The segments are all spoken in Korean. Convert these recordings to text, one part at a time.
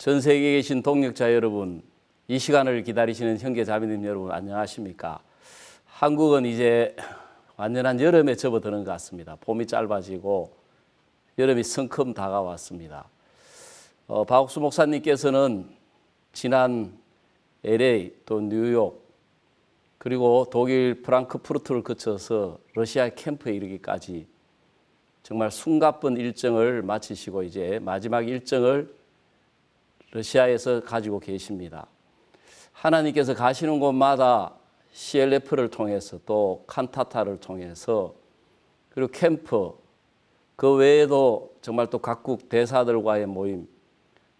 전 세계에 계신 동역자 여러분, 이 시간을 기다리시는 형제 자매님 여러분 안녕하십니까? 한국은 이제 완전한 여름에 접어드는 것 같습니다. 봄이 짧아지고 여름이 성큼 다가왔습니다. 박옥수 목사님께서는 지난 LA 또 뉴욕 그리고 독일 프랑크푸르트를 거쳐서 러시아 캠프에 이르기까지 정말 숨가쁜 일정을 마치시고 이제 마지막 일정을 러시아에서 가지고 계십니다. 하나님께서 가시는 곳마다 CLF를 통해서 또 칸타타를 통해서 그리고 캠프 그 외에도 정말 또 각국 대사들과의 모임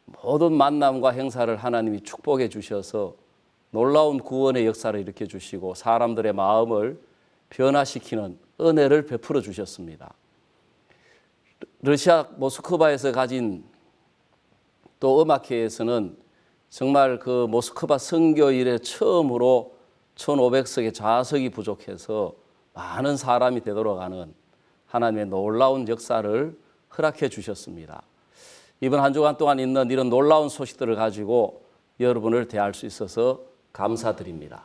모든 만남과 행사를 하나님이 축복해 주셔서 놀라운 구원의 역사를 일으켜 주시고 사람들의 마음을 변화시키는 은혜를 베풀어 주셨습니다. 러시아 모스크바에서 가진 또 음악회에서는 정말 그 모스크바 선교 이래 처음으로 1500석의 좌석이 부족해서 많은 사람이 되돌아가는 하나님의 놀라운 역사를 허락해 주셨습니다. 이번 한 주간 동안 있는 이런 놀라운 소식들을 가지고 여러분을 대할 수 있어서 감사드립니다.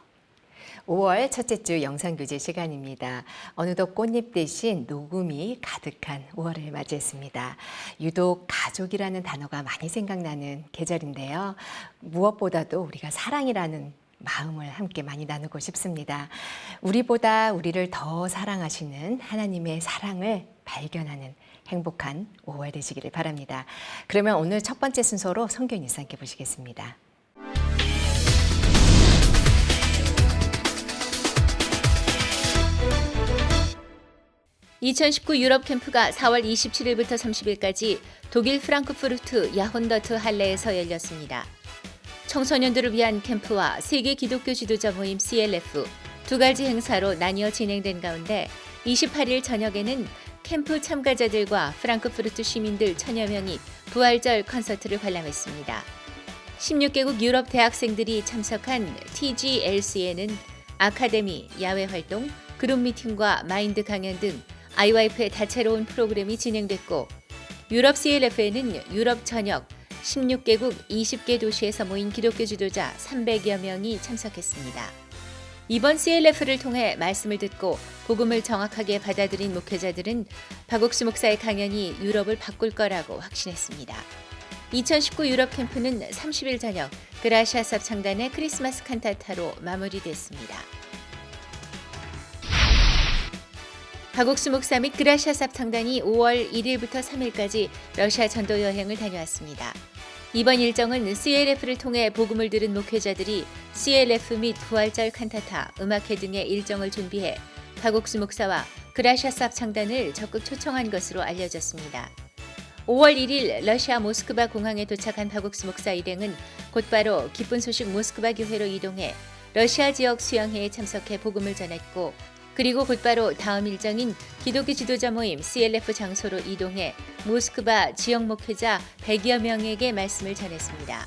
5월 첫째 주 영상교제 시간입니다. 어느덧 꽃잎 대신 녹음이 가득한 5월을 맞이했습니다. 유독 가족이라는 단어가 많이 생각나는 계절인데요. 무엇보다도 우리가 사랑이라는 마음을 함께 많이 나누고 싶습니다. 우리보다 우리를 더 사랑하시는 하나님의 사랑을 발견하는 행복한 5월 되시기를 바랍니다. 그러면 오늘 첫 번째 순서로 성경 뉴스 함께 보시겠습니다. 2019 유럽 캠프가 4월 27일부터 30일까지 독일 프랑크푸르트 야혼더트 할레에서 열렸습니다. 청소년들을 위한 캠프와 세계 기독교 지도자 모임 CLF 두 가지 행사로 나뉘어 진행된 가운데 28일 저녁에는 캠프 참가자들과 프랑크푸르트 시민들 1000여 명이 부활절 콘서트를 관람했습니다. 16개국 유럽 대학생들이 참석한 TGLC에는 아카데미, 야외 활동, 그룹 미팅과 마인드 강연 등 IYF의 다채로운 프로그램이 진행됐고 유럽 CLF에는 유럽 전역 16개국 20개 도시에서 모인 기독교 지도자 300여 명이 참석했습니다. 이번 CLF를 통해 말씀을 듣고 복음을 정확하게 받아들인 목회자들은 박옥수 목사의 강연이 유럽을 바꿀 거라고 확신했습니다. 2019 유럽 캠프는 30일 저녁 그라시아 삽 창단의 크리스마스 칸타타로 마무리됐습니다. 박옥수 목사 및 그라시아 삽 창단이 5월 1일부터 3일까지 러시아 전도 여행을 다녀왔습니다. 이번 일정은 CLF를 통해 복음을 들은 목회자들이 CLF 및 부활절 칸타타, 음악회 등의 일정을 준비해 박옥수 목사와 그라시아 삽 창단을 적극 초청한 것으로 알려졌습니다. 5월 1일 러시아 모스크바 공항에 도착한 박옥수 목사 일행은 곧바로 기쁜 소식 모스크바 교회로 이동해 러시아 지역 수양회에 참석해 복음을 전했고 그리고 곧바로 다음 일정인 기독교 지도자 모임 CLF 장소로 이동해 모스크바 지역 목회자 100여 명에게 말씀을 전했습니다.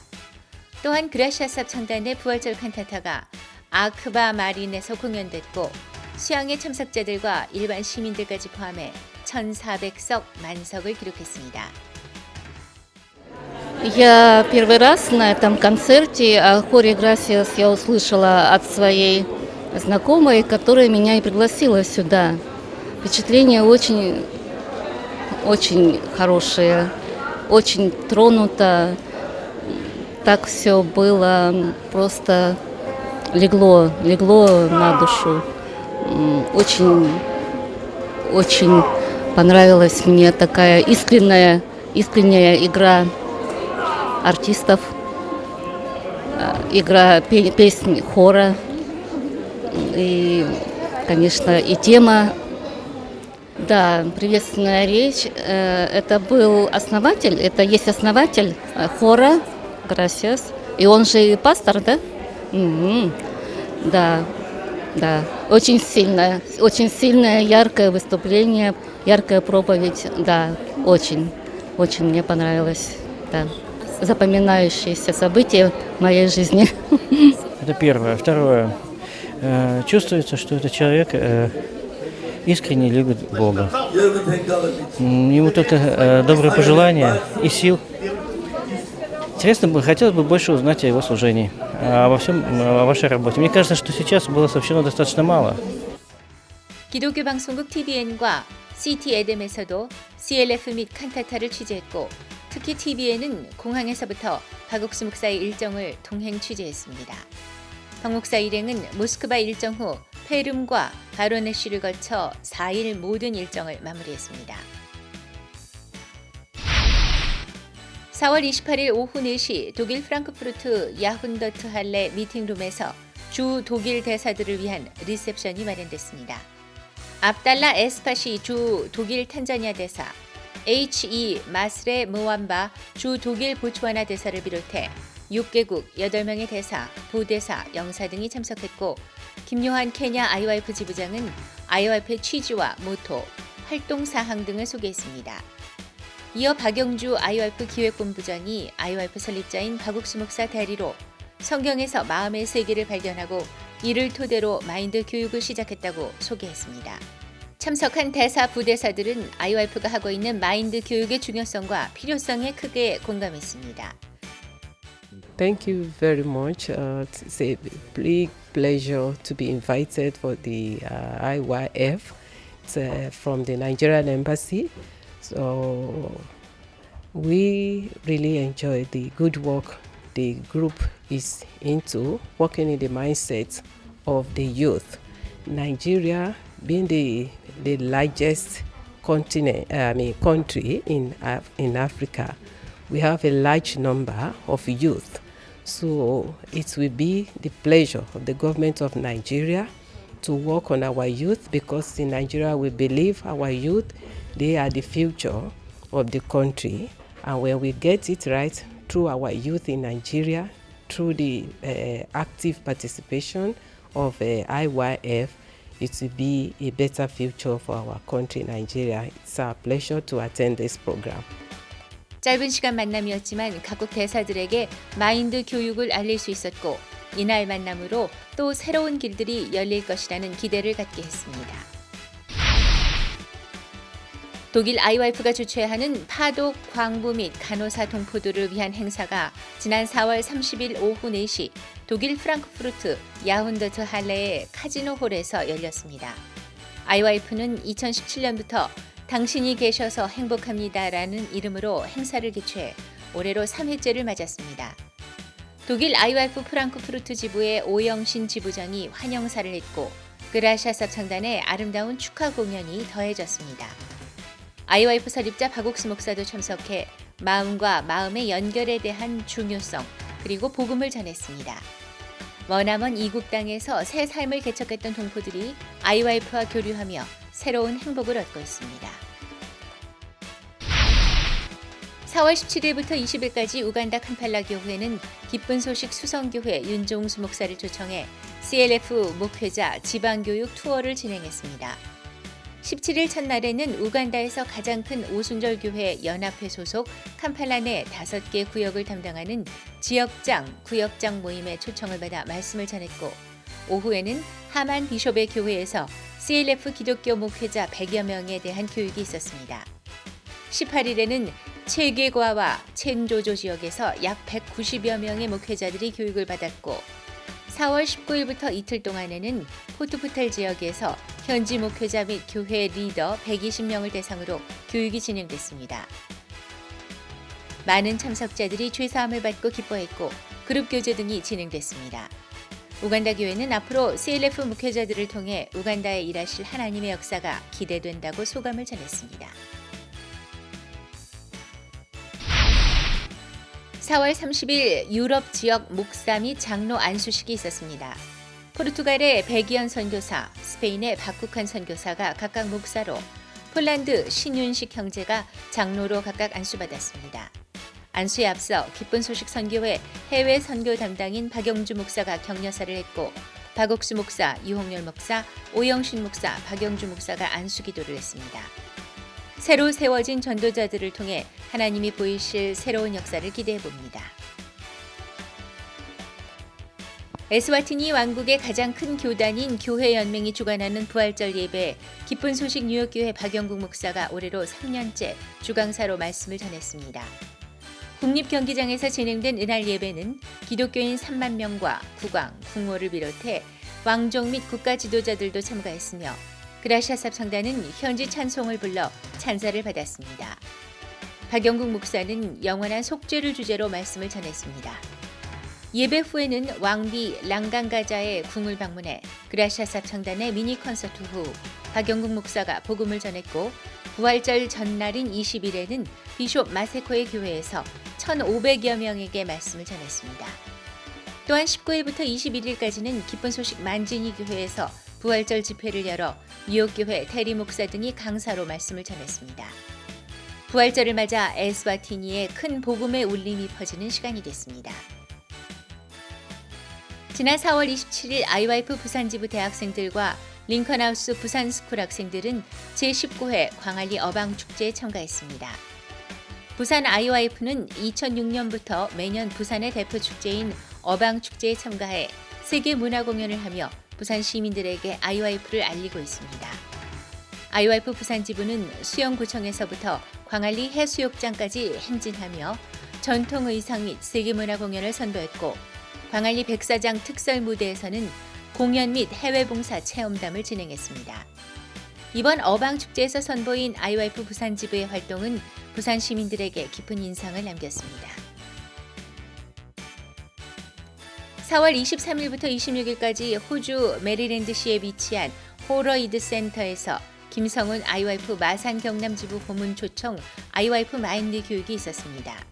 또한 그라시아 삽 창단의 부활절 칸타타가 아크바 마린에서 공연됐고 수양회 참석자들과 일반 시민들까지 포함해 1400석 만석을 기록했습니다. Я первый раз на этом концерте, о хоре Gracias я услышала от своей знакомой, которая меня и пригласила сюда. Впечатление очень хорошее, очень тронуто. Так все было, просто легло на душу. Очень понравилась мне такая искренняя игра артистов, игра песни хора. И, конечно, и тема. Да, приветственная речь. Это был основатель, это есть основатель хора Gracias. И он же и пастор, да? Да. Очень сильное, яркое выступление, яркая проповедь. Да, очень мне понравилось. Да. Запоминающееся событие в моей жизни. Это первое. Второе. Чувствуется, что этот человек искренне любит Бога. Ему только добрые пожелания и сил Интересно, хотелось бы больше узнать о его служении, о вашей работе. Мне кажется, что сейчас было сообщено достаточно мало. 기독교 방송국 TVN과 CT 에뎀에서도 CLF 및 칸타타를 취재했고 특히 TVN은 공항에서부터 박옥수 목사의 일정을 동행 취재했습니다. 박 목사 일행은 모스크바 일정 후 페름과 바로네시를 거쳐 4일 모든 일정을 마무리했습니다. 4월 28일 오후 4시 독일 프랑크푸르트 야훈더트 할레 미팅룸에서 주 독일 대사들을 위한 리셉션이 마련됐습니다. 압달라 에스파시 주 독일 탄자니아 대사, H.E. 마스레 무완바 주 독일 보츠와나 대사를 비롯해 6개국 8명의 대사, 부대사, 영사 등이 참석했고 김요한 케냐 IYF 지부장은 IYF의 취지와 모토, 활동 사항 등을 소개했습니다. 이어 박영주 IYF 기획본부장이 IYF 설립자인 박옥수 목사 대리로 성경에서 마음의 세계를 발견하고 이를 토대로 마인드 교육을 시작했다고 소개했습니다. 참석한 대사 부대사들은 IYF가 하고 있는 마인드 교육의 중요성과 필요성에 크게 공감했습니다. Thank you very much. It's a big pleasure to be invited for the IYF. It's from the Nigerian Embassy. So we really enjoy the good work the group is into, working in the mindset of the youth. Nigeria being the largest country in Africa, we have a large number of youth. So it will be the pleasure of the government of Nigeria to work on our youth, because in Nigeria we believe our youth, they are the future of the country. And when we get it right through our youth in Nigeria, through the active participation of IYF, it will be a better future for our country, Nigeria. It's our pleasure to attend this program. 짧은 시간 만남이었지만 각국 대사들에게 마인드 교육을 알릴 수 있었고 이날 만남으로 또 새로운 길들이 열릴 것이라는 기대를 갖게 했습니다. 독일 IYF가 주최하는 파독, 광부 및 간호사 동포들을 위한 행사가 지난 4월 30일 오후 4시 독일 프랑크푸르트 야훈더트 할레의 카지노 홀에서 열렸습니다. IYF는 2017년부터 당신이 계셔서 행복합니다라는 이름으로 행사를 개최해 올해로 3회째를 맞았습니다. 독일 IYF 프랑크푸르트 지부의 오영신 지부장이 환영사를 했고 그라샤삽 창단의 아름다운 축하 공연이 더해졌습니다. IYF 설립자 박옥수 목사도 참석해 마음과 마음의 연결에 대한 중요성 그리고 복음을 전했습니다. 머나먼 이국 땅에서 새 삶을 개척했던 동포들이 IYF와 교류하며 새로운 행복을 얻고 있습니다. 4월 17일부터 20일까지 우간다 캄팔라 교회는 기쁜 소식 수성교회 윤종수 목사를 초청해 CLF 목회자 지방교육 투어를 진행했습니다. 17일 첫날에는 우간다에서 가장 큰 오순절 교회 연합회 소속 캄팔라 내 5개 구역을 담당하는 지역장, 구역장 모임에 초청을 받아 말씀을 전했고 오후에는 하만 비숍의 교회에서 CLF 기독교 목회자 100여 명에 대한 교육이 있었습니다. 18일에는 체계과와 첸조조 지역에서 약 190여 명의 목회자들이 교육을 받았고 4월 19일부터 이틀 동안에는 포트푸텔 지역에서 현지 목회자 및 교회 리더 120명을 대상으로 교육이 진행됐습니다. 많은 참석자들이 죄사함을 받고 기뻐했고 그룹 교제 등이 진행됐습니다. 우간다 교회는 앞으로 CLF 목회자들을 통해 우간다에 일하실 하나님의 역사가 기대된다고 소감을 전했습니다. 4월 30일 유럽 지역 목사 및 장로 안수식이 있었습니다. 포르투갈의 백이현 선교사, 스페인의 박국한 선교사가 각각 목사로, 폴란드 신윤식 형제가 장로로 각각 안수받았습니다. 안수에 앞서 기쁜 소식 선교회 해외 선교 담당인 박영주 목사가 격려사를 했고 박옥수 목사, 유홍열 목사, 오영신 목사, 박영주 목사가 안수 기도를 했습니다. 새로 세워진 전도자들을 통해 하나님이 보이실 새로운 역사를 기대해 봅니다. 에스와티니 왕국의 가장 큰 교단인 교회연맹이 주관하는 부활절 예배에 기쁜 소식 뉴욕교회 박영국 목사가 올해로 3년째 주강사로 말씀을 전했습니다. 국립경기장에서 진행된 이날 예배는 기독교인 3만 명과 국왕, 국모를 비롯해 왕족 및 국가 지도자들도 참가했으며 그라시아 삽성단은 현지 찬송을 불러 찬사를 받았습니다. 박영국 목사는 영원한 속죄를 주제로 말씀을 전했습니다. 예배 후에는 왕비 랑강가자의 궁을 방문해 그라시아 삽성단의 미니 콘서트 후 박영국 목사가 복음을 전했고 부활절 전날인 20일에는 비숍 마세코의 교회에서 1,500여 명에게 말씀을 전했습니다. 또한 19일부터 21일까지는 기쁜 소식 만진이 교회에서 부활절 집회를 열어 뉴욕교회 테리 목사 등이 강사로 말씀을 전했습니다. 부활절을 맞아 에스와티니에 큰 복음의 울림이 퍼지는 시간이 됐습니다. 지난 4월 27일 아이와이프 부산지부 대학생들과 링컨하우스 부산스쿨 학생들은 제19회 광안리 어방축제에 참가했습니다. 부산 아이와이프는 2006년부터 매년 부산의 대표 축제인 어방축제에 참가해 세계 문화 공연을 하며 부산 시민들에게 아이와이프를 알리고 있습니다. 아이와이프 부산지부는 수영구청에서부터 광안리 해수욕장까지 행진하며 전통 의상 및 세계문화 공연을 선보였고 광안리 백사장 특설 무대에서는 공연 및 해외 봉사 체험담을 진행했습니다. 이번 어방축제에서 선보인 아이와이프 부산지부의 활동은 부산 시민들에게 깊은 인상을 남겼습니다. 4월 23일부터 26일까지 호주 메리랜드시에 위치한 호러이드 센터에서 김성훈 아이와이프 마산 경남지부 고문 초청 아이와이프 마인드 교육이 있었습니다.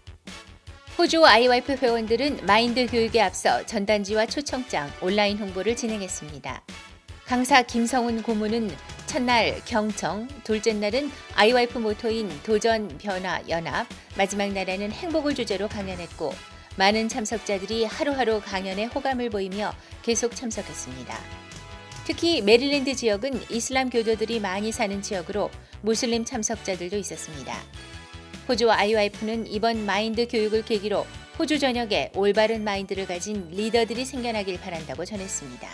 호주 아이와이프 회원들은 마인드 교육에 앞서 전단지와 초청장, 온라인 홍보를 진행했습니다. 강사 김성훈 고문은 첫날 경청, 둘째 날은 아이와이프 모토인 도전, 변화, 연합, 마지막 날에는 행복을 주제로 강연했고 많은 참석자들이 하루하루 강연에 호감을 보이며 계속 참석했습니다. 특히 메릴랜드 지역은 이슬람 교도들이 많이 사는 지역으로 무슬림 참석자들도 있었습니다. 호주 아이와이프는 이번 마인드 교육을 계기로 호주 전역에 올바른 마인드를 가진 리더들이 생겨나길 바란다고 전했습니다.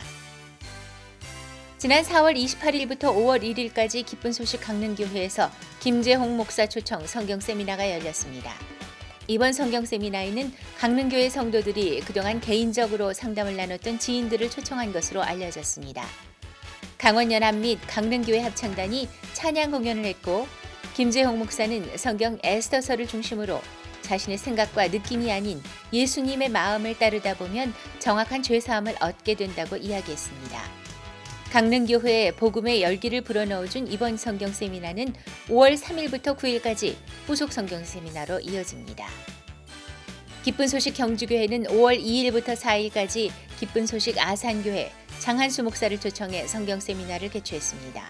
지난 4월 28일부터 5월 1일까지 기쁜 소식 강릉교회에서 김재홍 목사 초청 성경 세미나가 열렸습니다. 이번 성경 세미나에는 강릉교회 성도들이 그동안 개인적으로 상담을 나눴던 지인들을 초청한 것으로 알려졌습니다. 강원연합 및 강릉교회 합창단이 찬양 공연을 했고 김재홍 목사는 성경 에스더서를 중심으로 자신의 생각과 느낌이 아닌 예수님의 마음을 따르다 보면 정확한 죄사함을 얻게 된다고 이야기했습니다. 강릉교회에 복음의 열기를 불어넣어준 이번 성경 세미나는 5월 3일부터 9일까지 후속 성경 세미나로 이어집니다. 기쁜 소식 경주교회는 5월 2일부터 4일까지 기쁜 소식 아산교회 장한수 목사를 초청해 성경 세미나를 개최했습니다.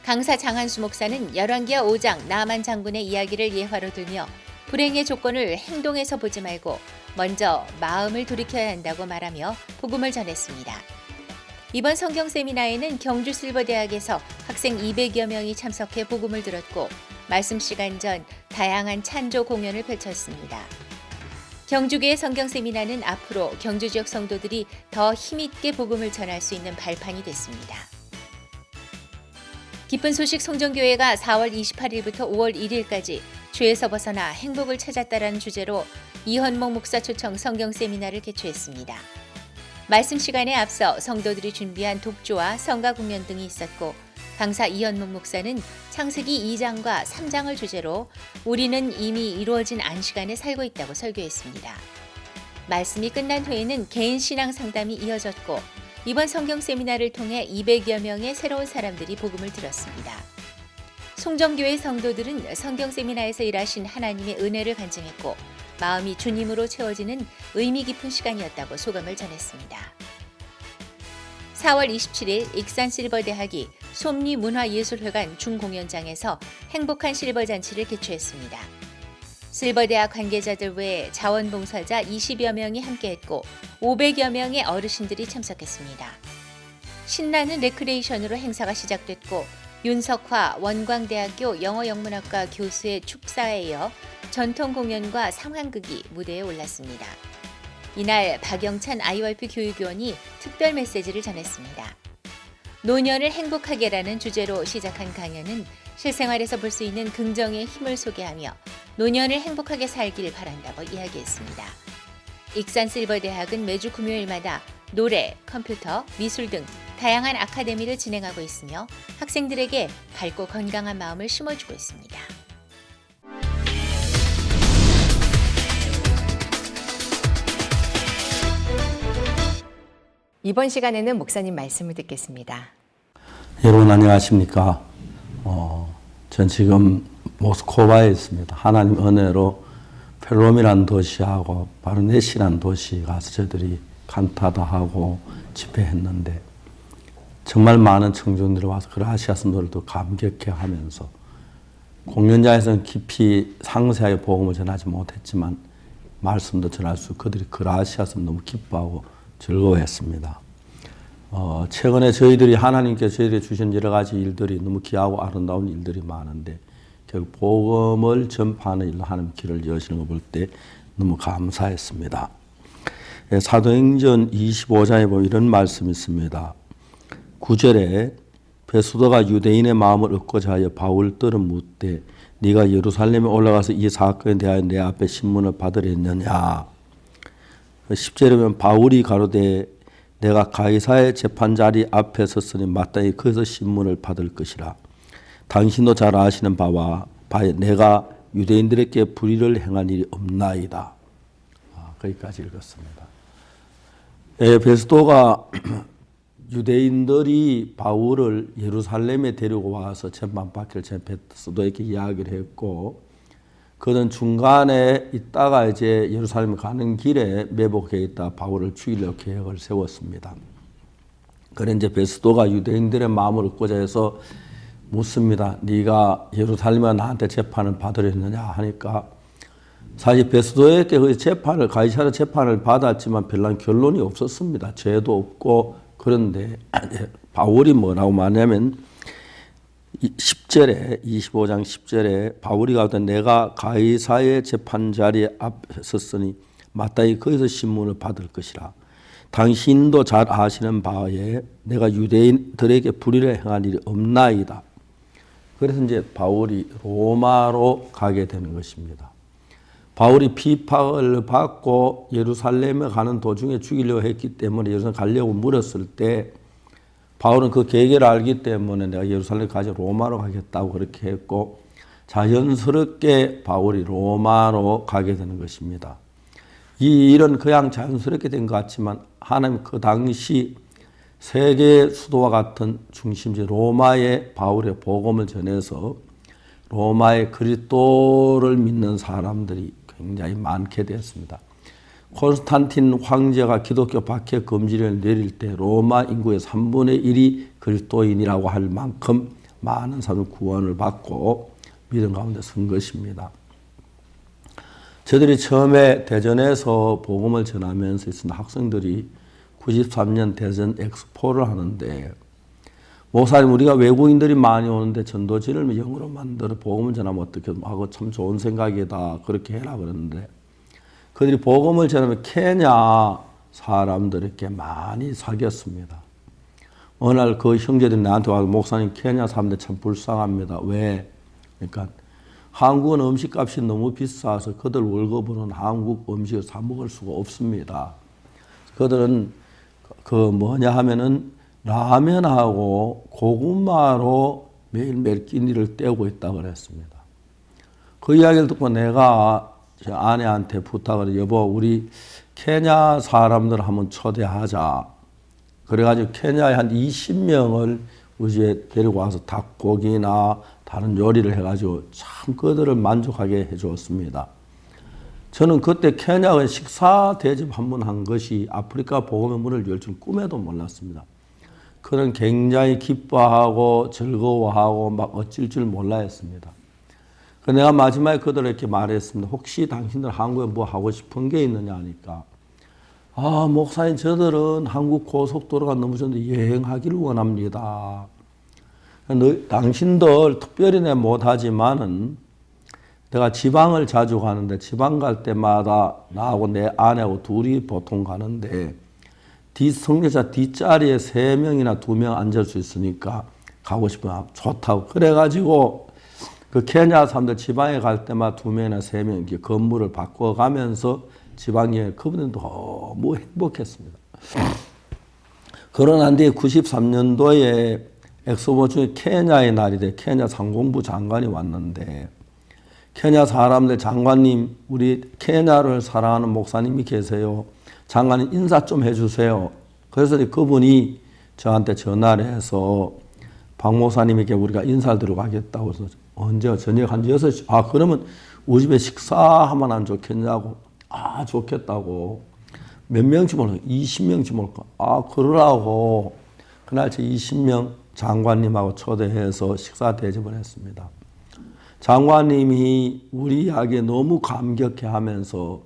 강사 장한수 목사는 열왕기하 5장 나만 장군의 이야기를 예화로 들며 불행의 조건을 행동에서 보지 말고 먼저 마음을 돌이켜야 한다고 말하며 복음을 전했습니다. 이번 성경 세미나에는 경주 실버대학에서 학생 200여 명이 참석해 복음을 들었고 말씀 시간 전 다양한 찬조 공연을 펼쳤습니다. 경주교회 성경 세미나는 앞으로 경주 지역 성도들이 더 힘있게 복음을 전할 수 있는 발판이 됐습니다. 기쁜 소식 송정교회가 4월 28일부터 5월 1일까지 죄에서 벗어나 행복을 찾았다라는 주제로 이헌목 목사 초청 성경 세미나를 개최했습니다. 말씀 시간에 앞서 성도들이 준비한 독주와 성가 공연 등이 있었고 강사 이헌목 목사는 창세기 2장과 3장을 주제로 우리는 이미 이루어진 안식안에 살고 있다고 설교했습니다. 말씀이 끝난 후에는 개인 신앙 상담이 이어졌고 이번 성경 세미나를 통해 200여 명의 새로운 사람들이 복음을 들었습니다. 송정교회 성도들은 성경 세미나에서 일하신 하나님의 은혜를 간증했고 마음이 주님으로 채워지는 의미 깊은 시간이었다고 소감을 전했습니다. 4월 27일 익산실버대학이 솜리문화예술회관 중공연장에서 행복한 실버잔치를 개최했습니다. 실버대학 관계자들 외에 자원봉사자 20여 명이 함께했고 500여 명의 어르신들이 참석했습니다. 신나는 레크레이션으로 행사가 시작됐고 윤석화 원광대학교 영어영문학과 교수의 축사에 이어 전통 공연과 상황극이 무대에 올랐습니다. 이날 박영찬 아이와이프 교육위원이 특별 메시지를 전했습니다. 노년을 행복하게라는 주제로 시작한 강연은 실생활에서 볼 수 있는 긍정의 힘을 소개하며 노년을 행복하게 살길 바란다고 이야기했습니다. 익산실버대학은 매주 금요일마다 노래, 컴퓨터, 미술 등 다양한 아카데미를 진행하고 있으며 학생들에게 밝고 건강한 마음을 심어주고 있습니다. 이번 시간에는 목사님 말씀을 듣겠습니다. 여러분 안녕하십니까? 전 지금 모스크바에 있습니다. 하나님 은혜로 펠롬이라는 도시하고 바르네시라는 도시 가서 저희들이 칸타다하고 집회했는데 정말 많은 청중들이 와서 그라시아 성도들도 감격해하면서 공연장에서는 깊이 상세하게 복음을 전하지 못했지만 말씀도 전할 수 그들이 그라시아서 너무 기뻐하고 즐거워했습니다. 최근에 저희들이 하나님께서 저희들이 주신 여러 가지 일들이 너무 귀하고 아름다운 일들이 많은데 결국 복음을 전파하는 일로 하나님 길을 여시는 걸 볼 때 너무 감사했습니다. 사도행전 25장에 보면 이런 말씀이 있습니다. 9절에 베수도가 유대인의 마음을 얻고자 하여 바울들은 묻되 네가 예루살렘에 올라가서 이 사건에 대하여 내 앞에 신문을 받으랬느냐. 10절에 보면 바울이 가로되 내가 가이사의 재판자리 앞에 섰으니 마땅히 거기서 신문을 받을 것이라. 당신도 잘 아시는 바와 내가 유대인들에게 불의를 행한 일이 없나이다. 거기까지 읽었습니다. 베스도가 유대인들이 바울을 예루살렘에 데리고 와서 재판받기를 전에 베스도에게 이야기를 했고 그는 중간에 있다가 이제 예루살렘 가는 길에 매복해 있다 바울을 죽이려고 계획을 세웠습니다. 그래 이제 베스도가 유대인들의 마음을 얻고자 해서 묻습니다. 네가 예루살렘에 나한테 재판을 받으려 했느냐 하니까 사실 베스도에게 그 재판을 가이사랴 재판을 받았지만 별난 결론이 없었습니다. 죄도 없고 그런데 바울이 뭐라고 말하냐면 10절에 25장 10절에 바울이 가로되 내가 가이사의 재판자리 앞에 섰으니 마땅히 거기서 신문을 받을 것이라. 당신도 잘 아시는 바에 내가 유대인들에게 불의를 행한 일이 없나이다. 그래서 이제 바울이 로마로 가게 되는 것입니다. 바울이 비박을 받고 예루살렘에 가는 도중에 죽이려고 했기 때문에 예루살렘 가려고 물었을 때 바울은 그 계획을 알기 때문에 내가 예루살렘 가지 로마로 가겠다고 그렇게 했고 자연스럽게 바울이 로마로 가게 되는 것입니다. 이 일은 그냥 자연스럽게 된 것 같지만 하나님 그 당시 세계 수도와 같은 중심지 로마에 바울의 복음을 전해서 로마의 그리스도를 믿는 사람들이 굉장히 많게 되었습니다. 콘스탄틴 황제가 기독교 박해 금지를 내릴 때 로마 인구의 3분의 1이 그리스도인이라고 할 만큼 많은 사람들 구원을 받고 믿음 가운데 선 것입니다. 저들이 처음에 대전에서 복음을 전하면서 있었던 학생들이 93년 대전 엑스포를 하는데 목사님 우리가 외국인들이 많이 오는데 전도지를 영어로 만들어 복음을 전하면 어떻게 하고 참 좋은 생각이다 그렇게 해라 그러는데 그들이 복음을 전하면 케냐 사람들에게 많이 사귀었습니다. 어느 날 그 형제들이 나한테 와서 목사님 케냐 사람들 참 불쌍합니다. 왜? 그러니까 한국은 음식값이 너무 비싸서 그들 월급으로는 한국 음식을 사 먹을 수가 없습니다. 그들은 그 뭐냐 하면은 라면하고 고구마로 매일매일 끼니를 때우고 있다고 그랬습니다. 그 이야기를 듣고 내가 제 아내한테 부탁을 여보 우리 케냐 사람들 한번 초대하자. 그래가지고 케냐에 한 20명을 우리 집에 데리고 와서 닭고기나 다른 요리를 해가지고 참 그들을 만족하게 해주었습니다. 저는 그때 케냐의 식사 대접 한 번 한 것이 아프리카 복음의 문을 열 줄 꿈에도 몰랐습니다. 그는 굉장히 기뻐하고 즐거워하고 막 어쩔 줄 몰라 했습니다. 내가 마지막에 그들에게 말했습니다. 혹시 당신들 한국에 뭐 하고 싶은 게 있느냐 하니까 목사님 저들은 한국 고속도로가 너무 좋은데 여행하기를 원합니다. 당신들 특별히 내가 못하지만은 내가 지방을 자주 가는데 지방 갈 때마다 나하고 내 아내하고 둘이 보통 가는데 성교사 뒷자리에 3명이나 2명 앉을 수 있으니까 가고 싶으면 좋다고 그래가지고 그 케냐 사람들 지방에 갈 때마다 2명이나 3명 이렇게 건물을 바꿔가면서 지방에 그분은 너무 행복했습니다. 그러나 93년도에 엑소보 중에 케냐의 날이 돼 케냐 상공부 장관이 왔는데 케냐 사람들 장관님 우리 케냐를 사랑하는 목사님이 계세요. 장관님 인사 좀 해주세요. 그래서 그분이 저한테 전화를 해서 박 목사님에게 우리가 인사를 들어가겠다고 해서 언제 저녁 한 6시 그러면 우리 집에 식사하면 안 좋겠냐고 좋겠다고 몇 명쯤 올까 20명쯤 올까 그러라고 그날 제 20명 장관님하고 초대해서 식사 대접을 했습니다. 장관님이 우리 이야기에 너무 감격해 하면서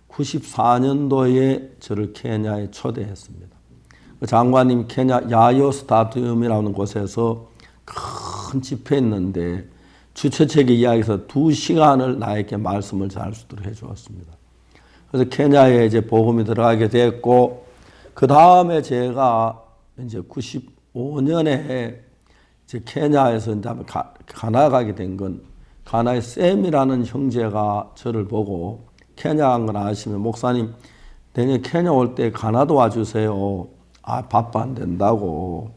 94년도에 저를 케냐에 초대했습니다. 그 장관님 케냐 야요 스타디움이라는 곳에서 큰 집회했는데 주최 측의 이야기에서 2시간을 나에게 말씀을 잘 수 있도록 해주었습니다. 그래서 케냐에 이제 복음이 들어가게 됐고 그 다음에 제가 이제 95년에 이제 케냐에서 이제 가나 가게 된 건 가나의 샘이라는 형제가 저를 보고 케냐 간 건 아시면 목사님 내년 케냐 올 때 가나도 와주세요. 바빠 안 된다고.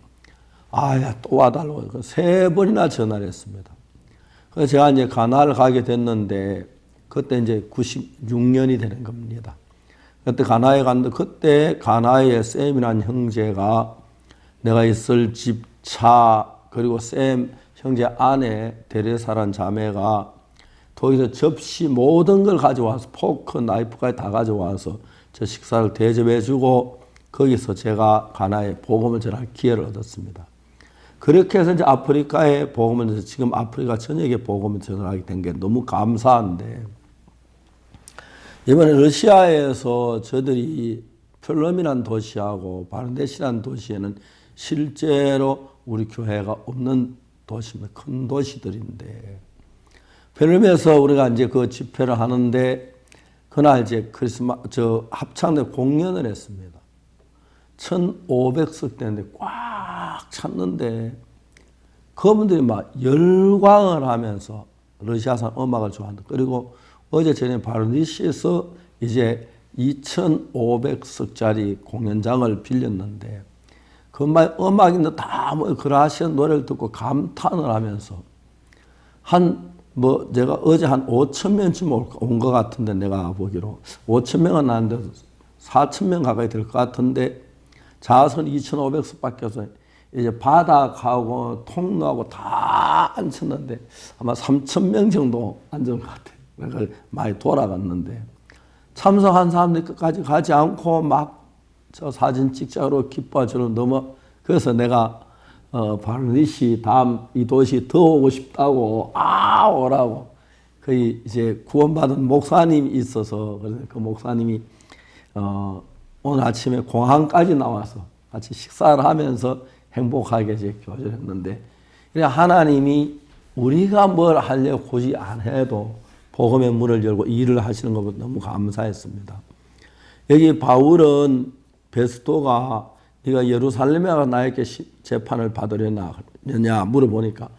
야, 또 와달라고. 3번이나 전화를 했습니다. 그래서 제가 이제 가나를 가게 됐는데, 그때 이제 96년이 되는 겁니다. 그때 가나에 갔는데, 그때 가나의 샘이라는 형제가 내가 있을 집, 차, 그리고 샘 형제 아내 데레사란 자매가 거기서 접시 모든 걸 가져와서 포크, 나이프까지 다 가져와서 저 식사를 대접해주고 거기서 제가 가나에 복음을 전할 기회를 얻었습니다. 그렇게 해서 이제 아프리카에 복음을 지금 아프리카 전역에 복음을 전하게 된 게 너무 감사한데 이번에 러시아에서 저들이 플럼이라는 도시하고 바르데시라는 도시에는 실제로 우리 교회가 없는 도시입니다. 큰 도시들인데 플럼에서 우리가 이제 그 집회를 하는데 그날 이제 합창대 공연을 했습니다. 1,500석 되는데 꽉 찼는데 그분들이 막 열광을 하면서 러시아산 음악을 좋아한다. 그리고 어제 저녁에 바르디시에서 이제 2,500석짜리 공연장을 빌렸는데 그말 음악인들 다 그라시안 노래를 듣고 감탄을 하면서 제가 어제 한 5,000명쯤 온 것 같은데 내가 보기로 5,000명은 나는데 4,000명 가까이 될 것 같은데 자선 2,500석밖에 없어요. 이제 바닥하고 통로하고 다 앉혔는데 아마 3,000명 정도 앉은 것 같아요. 그러니까 많이 돌아갔는데 참석한 사람들이 끝까지 가지 않고 막 저 사진 찍자로 기뻐하처럼 그래서 내가 바르디시 다음 이 도시 더 오고 싶다고 오라고 거의 이제 구원받은 목사님이 있어서 그래서 그 목사님이 오늘 아침에 공항까지 나와서 같이 식사를 하면서 행복하게 이제 교제를 했는데 그래 하나님이 우리가 뭘 하려고 굳이 안 해도 복음의 문을 열고 일을 하시는 것보다 너무 감사했습니다. 여기 바울은 베스토가 네가 예루살렘에 가 나에게 재판을 받으려냐 물어보니까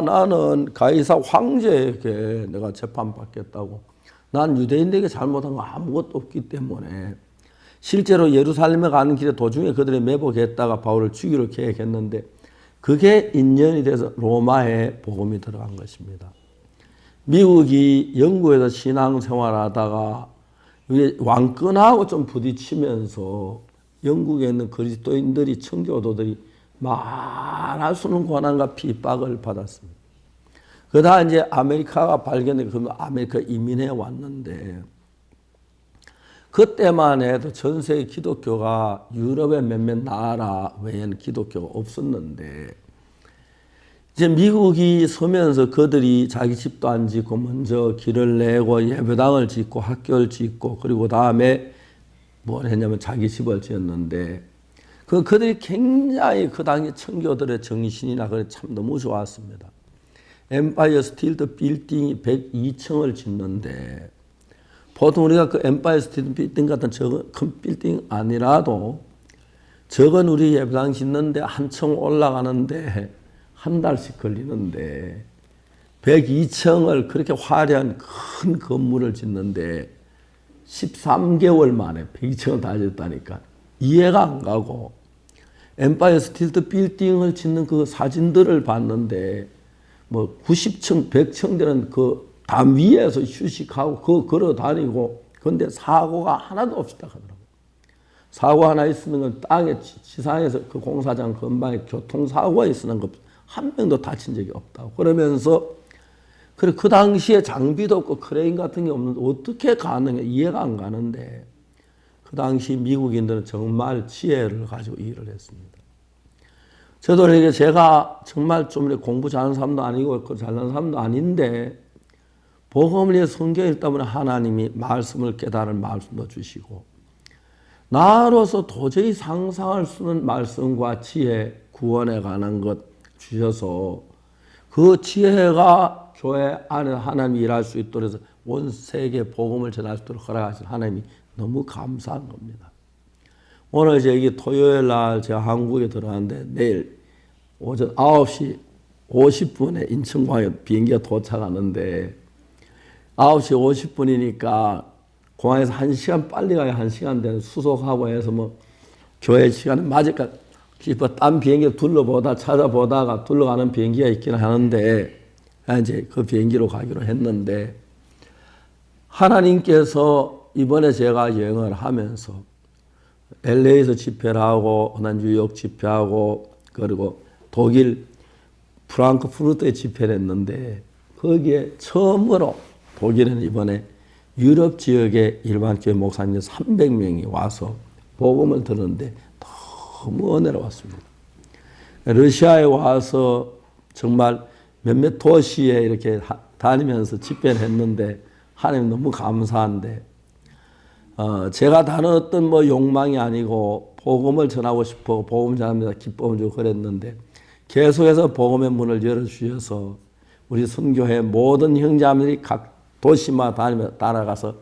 나는 가이사 황제에게 내가 재판받겠다고 난 유대인들에게 잘못한 거 아무것도 없기 때문에 실제로 예루살렘에 가는 길에 도중에 그들이 매복했다가 바울을 죽이려 계획했는데 그게 인연이 돼서 로마에 복음이 들어간 것입니다. 미국이 영국에서 신앙생활하다가 왕권하고 좀 부딪히면서 영국에 있는 그리스도인들이 청교도들이 말할 수 없는 고난과 핍박을 받았습니다. 그러다 이제 아메리카가 발견되고 그러면 아메리카 이민해 왔는데 그때만 해도 전 세계 기독교가 유럽의 몇몇 나라 외에는 기독교가 없었는데 이제 미국이 서면서 그들이 자기 집도 안 짓고 먼저 길을 내고 예배당을 짓고 학교를 짓고 그리고 다음에 뭘 했냐면 자기 집을 지었는데 그들이 굉장히 그 당시 청교들의 정신이나 그래 참 너무 좋았습니다. 엠파이어 스틸드 빌딩이 102층을 짓는데 보통 우리가 그 엠파이어 스틸드 빌딩 같은 적은 큰 빌딩 아니라도 적은 우리 예배당 짓는데 한 층 올라가는데 한 달씩 걸리는데 102층을 그렇게 화려한 큰 건물을 짓는데 13개월 만에 102층을 다 짓다니까 이해가 안 가고, 엠파이어 스테이트 빌딩을 짓는 그 사진들을 봤는데 뭐 90층, 100층 되는 그 담 위에서 휴식하고 그 걸어 다니고, 근데 사고가 하나도 없었다 하더라고요. 사고 하나 있는 건 땅에 지상에서 그 공사장 근방에 교통사고가 있는 것 한 명도 다친 적이 없다고 그러면서, 그래 그 당시에 장비도 없고 크레인 같은 게 없는데 어떻게 가능해, 이해가 안 가는데, 그 당시 미국인들은 정말 지혜를 가지고 일을 했습니다. 저도 이렇게 제가 정말 좀 이렇게 공부 잘하는 사람도 아니고 잘난 사람도 아닌데, 복음을 위해 성경을 읽다 보니 하나님이 말씀을 깨달은 말씀도 주시고, 나로서 도저히 상상할 수 없는 말씀과 지혜, 구원에 관한 것 주셔서 그 지혜가 교회 안에 하나님이 일할 수 있도록 해서 온 세계에 복음을 전할 수 있도록 허락하신 하나님이 너무 감사한 겁니다. 오늘 이제 이게 토요일 날 제가 한국에 들어가는데 내일 오전 9시 50분에 인천공항에 비행기가 도착하는데 9시 50분이니까 공항에서 1시간 빨리 가야 1시간 되는 수속하고 해서 뭐 교회 시간에 맞을까 싶어 딴 비행기 찾아보다가 둘러가는 비행기가 있긴 하는데 이제 그 비행기로 가기로 했는데, 하나님께서 이번에 제가 여행을 하면서 LA에서 집회를 하고 뉴욕 집회하고 그리고 독일 프랑크푸르트에 집회를 했는데, 거기에 처음으로 독일에는 이번에 유럽 지역의 일반 교회 목사님 300명이 와서 복음을 듣는데 너무 은혜로웠습니다. 러시아에 와서 정말 몇몇 도시에 이렇게 다니면서 집회를 했는데 하나님 너무 감사한데, 제가 다른 어떤 뭐 욕망이 아니고 복음을 전하고 싶어 복음 전합니다 기쁨을 주고 그랬는데, 계속해서 복음의 문을 열어주셔서 우리 선교회 모든 형제자매들이 각 도시마다 따라가서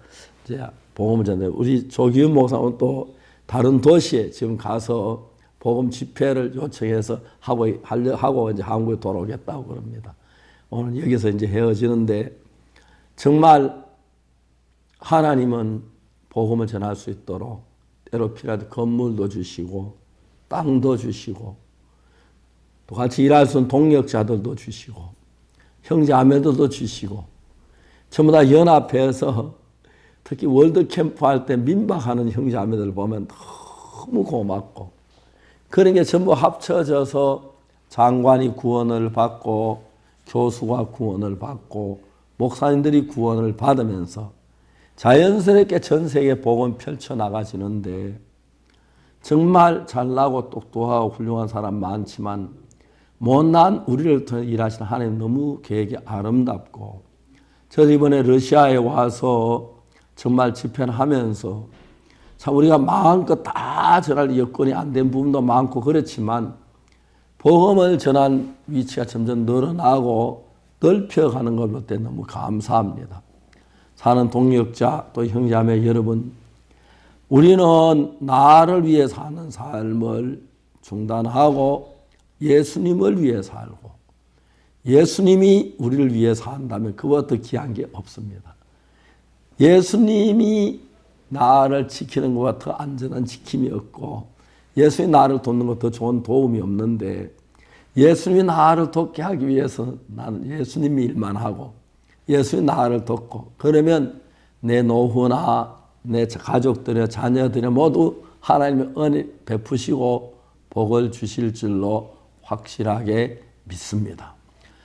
이제 복음을 전해요. 우리 조기훈 목사는 또 다른 도시에 지금 가서 복음 집회를 요청해서 하고 이제 한국에 돌아오겠다고 그럽니다. 오늘 여기서 이제 헤어지는데, 정말 하나님은 복음을 전할 수 있도록 때로 필요한 건물도 주시고 땅도 주시고 또 같이 일할 수 있는 동력자들도 주시고 형제자매들도 주시고, 전부 다 연합해서 특히 월드 캠프 할 때 민박하는 형제자매들 보면 너무 고맙고, 그런 게 전부 합쳐져서 장관이 구원을 받고 교수가 구원을 받고 목사님들이 구원을 받으면서 자연스럽게 전 세계에 복음 펼쳐나가지는데, 정말 잘나고 똑똑하고 훌륭한 사람 많지만 못난 우리를 통해 일하시는 하나님 너무 계획이 아름답고, 저도 이번에 러시아에 와서 정말 집회를 하면서 참 우리가 마음껏 다 전할 여건이 안 된 부분도 많고 그렇지만 복음을 전한 위치가 점점 늘어나고 넓혀가는 걸 볼 때 너무 감사합니다. 사는 동역자 또 형제자매 여러분, 우리는 나를 위해 사는 삶을 중단하고 예수님을 위해 살고, 예수님이 우리를 위해 산다면 그보다 더 귀한 게 없습니다. 예수님이 나를 지키는 것보다 더 안전한 지킴이 없고, 예수님이 나를 돕는 것 더 좋은 도움이 없는데, 예수님이 나를 돕게 하기 위해서 나는 예수님 일만 하고 예수님이 나를 돕고, 그러면 내 노후나 내 가족들이나 자녀들이 모두 하나님의 은혜 베푸시고 복을 주실 줄로 확실하게 믿습니다.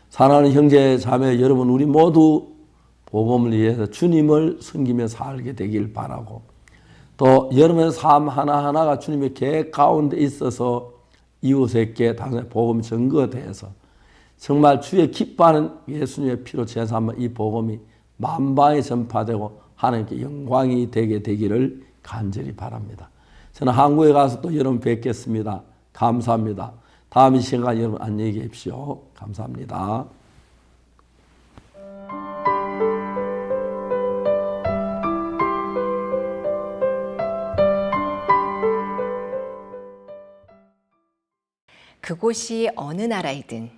사랑하는 형제 자매 여러분, 우리 모두 복음을 위해서 주님을 섬기며 살게 되길 바라고, 또 여러분의 삶 하나하나가 주님의 계획 가운데 있어서 이웃에게 당연히 복음 증거돼서 정말 주의 기뻐하는 예수님의 피로 제사하면 이 복음이 만방에 전파되고 하나님께 영광이 되게 되기를 간절히 바랍니다. 저는 한국에 가서 또 여러분 뵙겠습니다. 감사합니다. 다음 이 시간 여러분 안녕히 계십시오. 감사합니다. 그곳이 어느 나라이든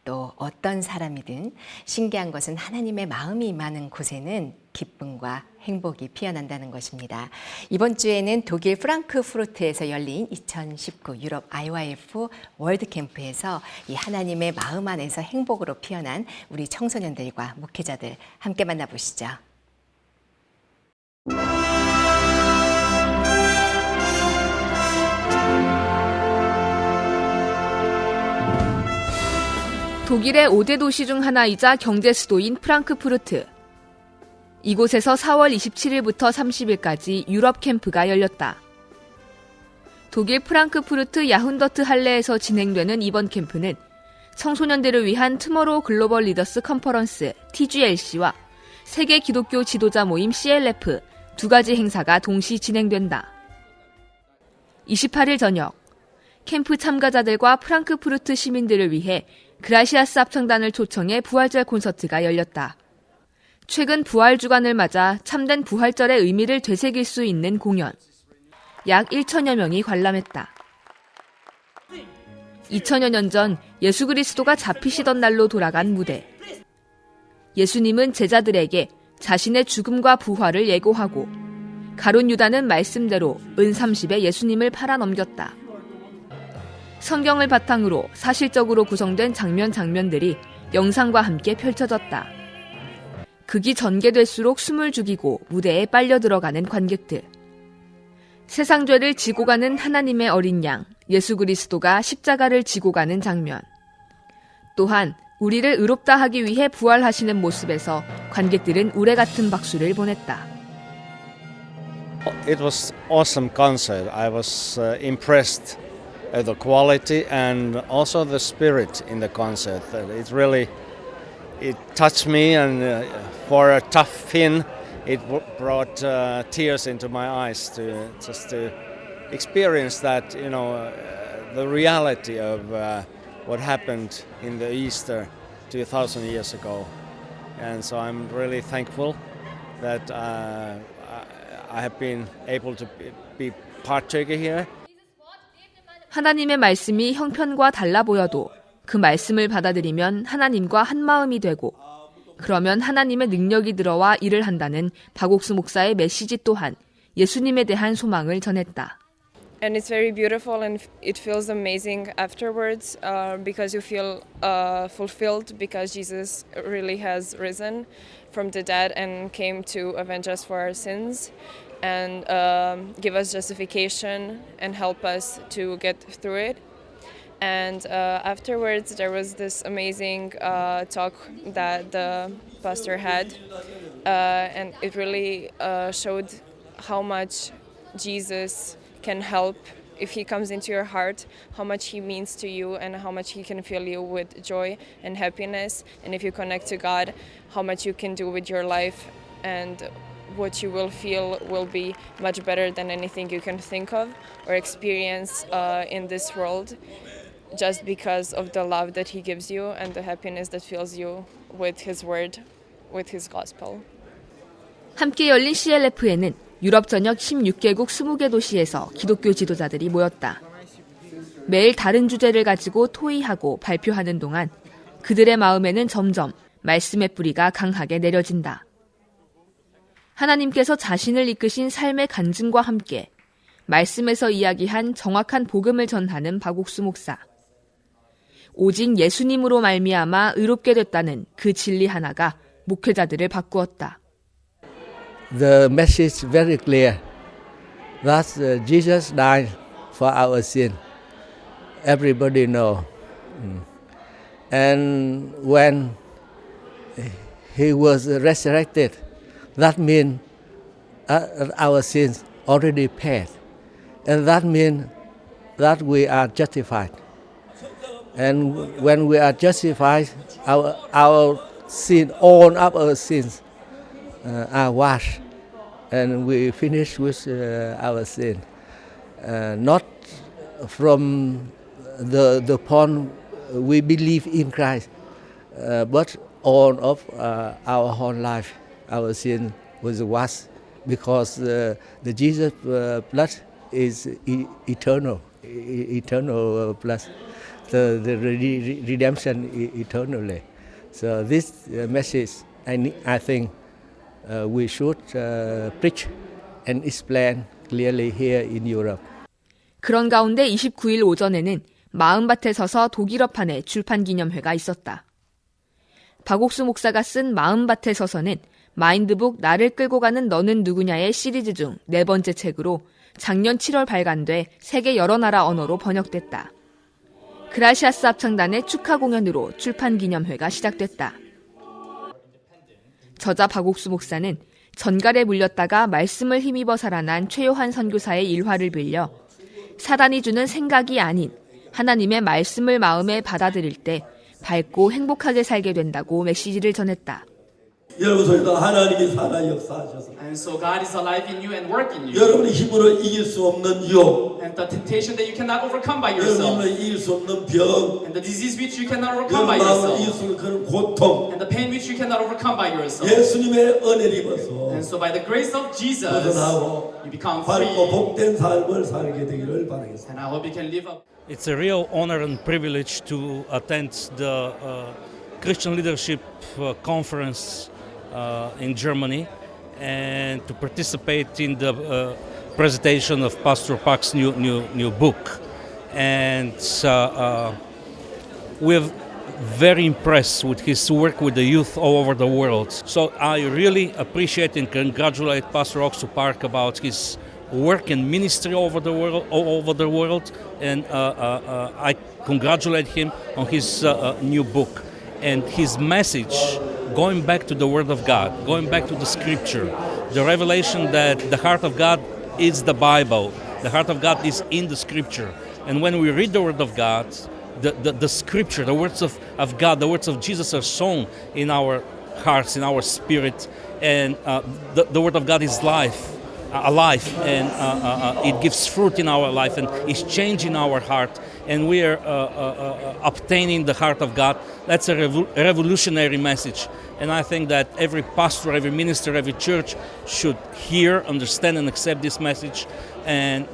또 어떤 사람이든 신기한 것은 하나님의 마음이 임하는 곳에는 기쁨과 행복이 피어난다는 것입니다. 이번 주에는 독일 프랑크푸르트에서 열린 2019 유럽 IYF 월드캠프에서 이 하나님의 마음 안에서 행복으로 피어난 우리 청소년들과 목회자들 함께 만나보시죠. 독일의 5대 도시 중 하나이자 경제 수도인 프랑크푸르트. 이곳에서 4월 27일부터 30일까지 유럽 캠프가 열렸다. 독일 프랑크푸르트 야훈더트 할레에서 진행되는 이번 캠프는 청소년들을 위한 투모로우 글로벌 리더스 컨퍼런스 TGLC와 세계 기독교 지도자 모임 CLF 두 가지 행사가 동시 진행된다. 28일 저녁, 캠프 참가자들과 프랑크푸르트 시민들을 위해 그라시아스 합창단을 초청해 부활절 콘서트가 열렸다. 최근 부활 주간을 맞아 참된 부활절의 의미를 되새길 수 있는 공연. 약 1천여 명이 관람했다. 2000여 년 전 예수 그리스도가 잡히시던 날로 돌아간 무대. 예수님은 제자들에게 자신의 죽음과 부활을 예고하고 가룟 유다는 말씀대로 은 30에 예수님을 팔아넘겼다. 성경을 바탕으로 사실적으로 구성된 장면들이 영상과 함께 펼쳐졌다. 극이 전개될수록 숨을 죽이고 무대에 빨려 들어가는 관객들. 세상 죄를 지고 가는 하나님의 어린 양, 예수 그리스도가 십자가를 지고 가는 장면. 또한 우리를 의롭다 하기 위해 부활하시는 모습에서 관객들은 우레 같은 박수를 보냈다. It was awesome concert. I was impressed at the quality and also the spirit in the concert. It touched me, and for a tough Finn, it brought tears into my eyes to experience that, the reality of what happened in the Easter 2,000 years ago. And so I'm really thankful that I have been able to be partaker here. 하나님의 말씀이 형편과 달라 보여도 그 말씀을 받아들이면 하나님과 한 마음이 되고 그러면 하나님의 능력이 들어와 일을 한다는 박옥수 목사의 메시지 또한 예수님에 대한 소망을 전했다. And it's very beautiful and it feels amazing afterwards because you feel fulfilled because Jesus really has risen from the dead and came to avenge us for our sins and give us justification and help us to get through it. And afterwards there was this amazing talk that the pastor had and it really showed how much Jesus can help if he comes into your heart, how much he means to you and how much he can fill you with joy and happiness. And if you connect to God, how much you can do with your life and what you will feel will be much better than anything you can think of or experience in this world, just because of the love that he gives you and the happiness that fills you with his word, with his gospel. 함께 열린 CLF에는 유럽 전역 16개국 20개 도시에서 기독교 지도자들이 모였다. 매일 다른 주제를 가지고 토의하고 발표하는 동안 그들의 마음에는 점점 말씀의 뿌리가 강하게 내려진다. 하나님께서 자신을 이끄신 삶의 간증과 함께 말씀에서 이야기한 정확한 복음을 전하는 박옥수 목사. 오직 예수님으로 말미암아 의롭게 됐다는 그 진리 하나가 목회자들을 바꾸었다. The message very clear that Jesus died for our sin. Everybody know. And when he was resurrected, that means our sins already paid. And that means that we are justified. And when we are justified, our sin, all of our sins are washed, and we finish with our sin. Not from the point we believe in Christ, but all of our whole life, our sin was washed because the Jesus blood is eternal blood. the redemption eternally. So this message, I think we should preach and explain clearly here in Europe. 그런 가운데 29일 오전에는 마음밭에 서서 독일어판의 출판 기념회가 있었다. 박옥수 목사가 쓴 마음밭에 서서는 마인드북 나를 끌고 가는 너는 누구냐의 시리즈 중 4번째 책으로 작년 7월 발간돼 세계 여러 나라 언어로 번역됐다. 그라시아스 합창단의 축하 공연으로 출판 기념회가 시작됐다. 저자 박옥수 목사는 전갈에 물렸다가 말씀을 힘입어 살아난 최요한 선교사의 일화를 빌려 사단이 주는 생각이 아닌 하나님의 말씀을 마음에 받아들일 때 밝고 행복하게 살게 된다고 메시지를 전했다. 여러분 속에도 하나님이 살아 역사하셔서 And so God is alive in you and work in you. 여러분의 힘으로 이길 수 없는 유혹, And the temptation that you cannot overcome by yourself. 여러분의 이길 수 없는 병, And the disease which you cannot overcome by 여러분 마음을 이길 yourself. 수 없는 그런 고통, And the pain which you cannot overcome by yourself. 예수님의 은혜를 입어서 And so by the grace of Jesus, 벗어나고 you become free. 밝고 복된 삶을 살게 되기를 바라겠습니다. And I hope you can live up. It's a real honor and privilege to attend the Christian Leadership Conference in Germany and to participate in the presentation of Pastor Park's new book. And we're very impressed with his work with the youth all over the world. So I really appreciate and congratulate Pastor Oksu Park about his work and ministry all over the world, and I congratulate him on his new book and his message, going back to the Word of God, going back to the Scripture, the revelation that the heart of God is the Bible, the heart of God is in the Scripture, and when we read the Word of God, the Scripture, the words of God, the words of Jesus are sown in our hearts, in our spirit, and the Word of God is life. Alive, and it gives fruit in our life and is changing our heart, and we are obtaining the heart of God. That's a revolutionary message, and I think that every pastor, every minister, every church should hear, understand, and accept this message, and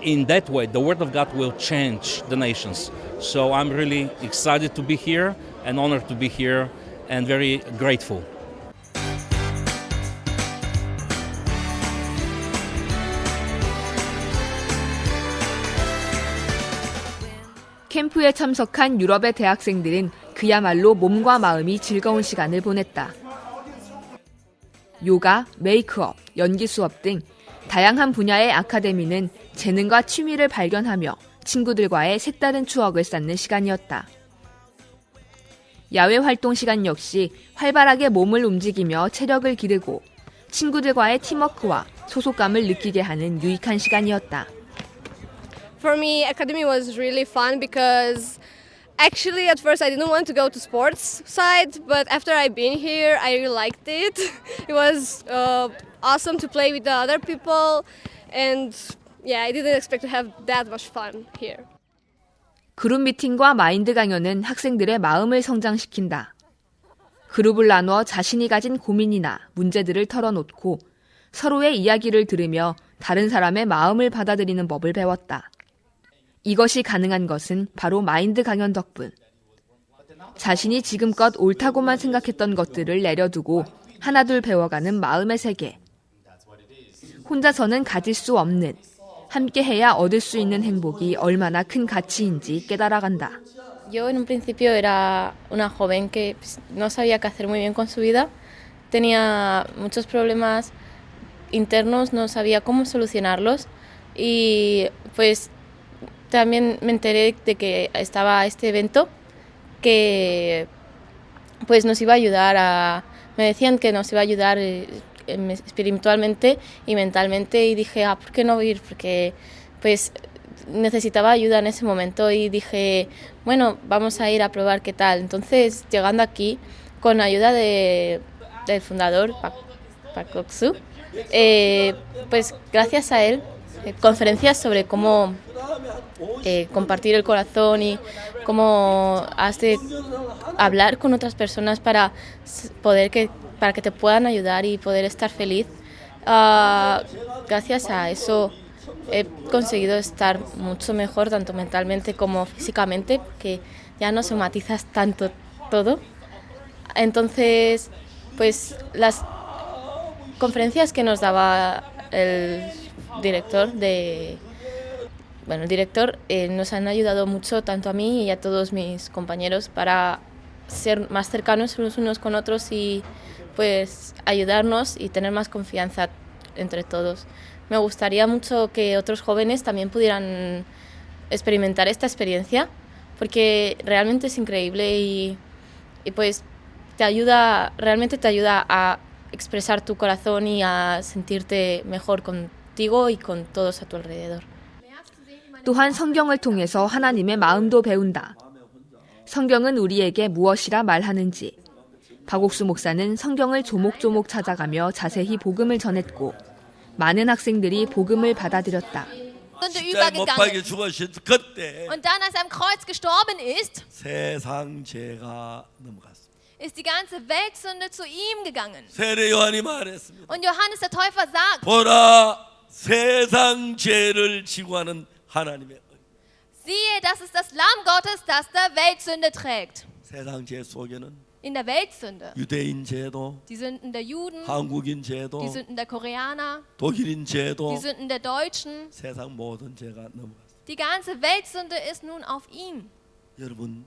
in that way the Word of God will change the nations. So I'm really excited to be here and honored to be here and very grateful. 캠프에 참석한 유럽의 대학생들은 그야말로 몸과 마음이 즐거운 시간을 보냈다. 요가, 메이크업, 연기 수업 등 다양한 분야의 아카데미는 재능과 취미를 발견하며 친구들과의 색다른 추억을 쌓는 시간이었다. 야외 활동 시간 역시 활발하게 몸을 움직이며 체력을 기르고 친구들과의 팀워크와 소속감을 느끼게 하는 유익한 시간이었다. For me, academy was really fun because actually at first I didn't want to go to sports side, but after I've been here, I really liked it. It was awesome to play with the other people, and yeah, I didn't expect to have that much fun here. 그룹 미팅과 마인드 강연은 학생들의 마음을 성장시킨다. 그룹을 나누어 자신이 가진 고민이나 문제들을 털어놓고 서로의 이야기를 들으며 다른 사람의 마음을 받아들이는 법을 배웠다. 이것이 가능한 것은 바로 마인드 강연 덕분. 자신이 지금껏 옳다고만 생각했던 것들을 내려두고 하나둘 배워가는 마음의 세계. 혼자서는 가질 수 없는, 함께해야 얻을 수 있는 행복이 얼마나 큰 가치인지 깨달아간다. Yo en un principio era una joven que no sabía qué hacer muy bien con su vida. Tenía muchos problemas internos, no sabía cómo solucionarlos y pues también me enteré de que estaba este evento que pues nos iba a ayudar me decían que nos iba a ayudar espiritualmente y mentalmente y dije, ¿por qué no ir? Porque pues necesitaba ayuda en ese momento y dije, bueno, vamos a ir a probar qué tal. Entonces, llegando aquí, con ayuda del fundador, Pak Oksu, pues gracias a él, conferencias sobre cómo compartir el corazón y cómo has de hablar con otras personas para que te puedan ayudar y poder estar feliz. Gracias a eso he conseguido estar mucho mejor, tanto mentalmente como físicamente, que ya no somatizas tanto todo. Entonces, pues las conferencias que nos daba el director nos han ayudado mucho tanto a mí y a todos mis compañeros para ser más cercanos los unos con otros y pues ayudarnos y tener más confianza entre todos. Me gustaría mucho que otros jóvenes también pudieran experimentar esta experiencia porque realmente es increíble y pues realmente te ayuda a expresar tu corazón y a sentirte mejor contigo y con todos a tu alrededor. 또한 성경을 통해서 하나님의 마음도 배운다. 성경은 우리에게 무엇이라 말하는지. 박옥수 목사는 성경을 조목조목 찾아가며 자세히 복음을 전했고 많은 학생들이 복음을 받아들였다. 십자가에 못 박혀 죽으신 그때 Und dann, als er am Kreuz gestorben ist, 세상 죄가 넘어갔습니다. ist die ganze Weltsünde zu ihm gegangen. 세례 요한이 말했습니다. Und Johannes der Täufer sagt, 보라, 세상 죄를 지고하는 하나님의 siehe, das ist das Lamm Gottes, das der Weltsünde trägt. 세상 죄 속에는 In der Weltsünde, 유대인 죄도, die Sünden der Juden, 한국인 죄도, die Sünden der Koreaner, 독일인 죄도, die Sünden der Deutschen, 세상 모든 죄가 넘어갔습니다. die ganze Weltsünde ist nun auf ihm. 여러분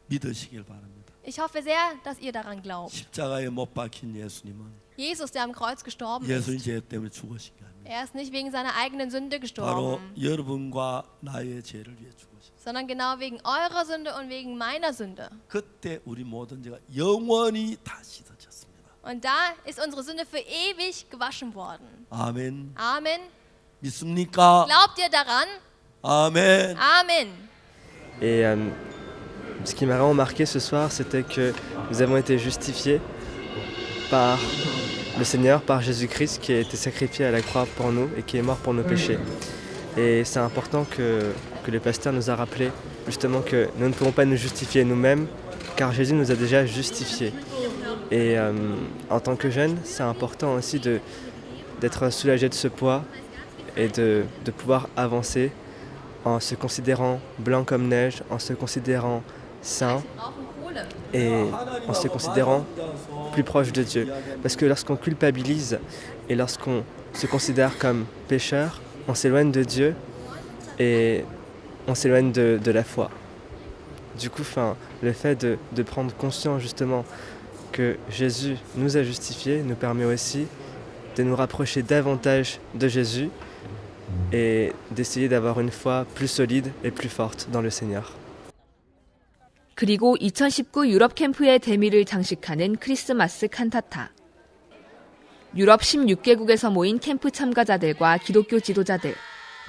믿으시길 바랍니다. Ich hoffe sehr, dass ihr daran glaubt. 십자가에 못 박힌 예수님은 Jesus, der am Kreuz gestorben 예수님 ist, 죄 때문에 죽으신 게 아닙니다. er ist nicht wegen seiner eigenen Sünde 바로 gestorben, 여러분과 나의 죄를 위해 죽으셨습니다. sondern genau wegen eurer Sünde und wegen meiner Sünde. 그때 우리 모든 죄가 영원히 다 씻어졌습니다. Und da ist unsere Sünde für ewig gewaschen worden. 아멘. Amen. 믿습니까? Glaubt ihr daran? 아멘. Amen. Et ce qui m'a vraiment marqué ce soir, c'était que nous avons été justifiés par le Seigneur, par Jésus-Christ qui a été sacrifié à la croix pour nous et qui est mort pour nos péchés. Et c'est important que le pasteur nous a rappelé justement que nous ne pouvons pas nous justifier nous-mêmes car Jésus nous a déjà justifiés. Et en tant que jeune, c'est important aussi d'être soulagé de ce poids et de pouvoir avancer en se considérant blanc comme neige, en se considérant saint et en se considérant plus proche de Dieu. Parce que lorsqu'on culpabilise et lorsqu'on se considère comme pécheur, on s'éloigne de Dieu et on s'éloigne de la foi. Du coup, le fait de prendre conscience justement que Jésus nous a justifiés nous permet aussi de nous rapprocher davantage de Jésus et d'essayer d'avoir une foi plus solide et plus forte dans le Seigneur. 그리고 2019 유럽 캠프의 대미를 장식하는 크리스마스 칸타타. 유럽 16개국에서 모인 캠프 참가자들과 기독교 지도자들,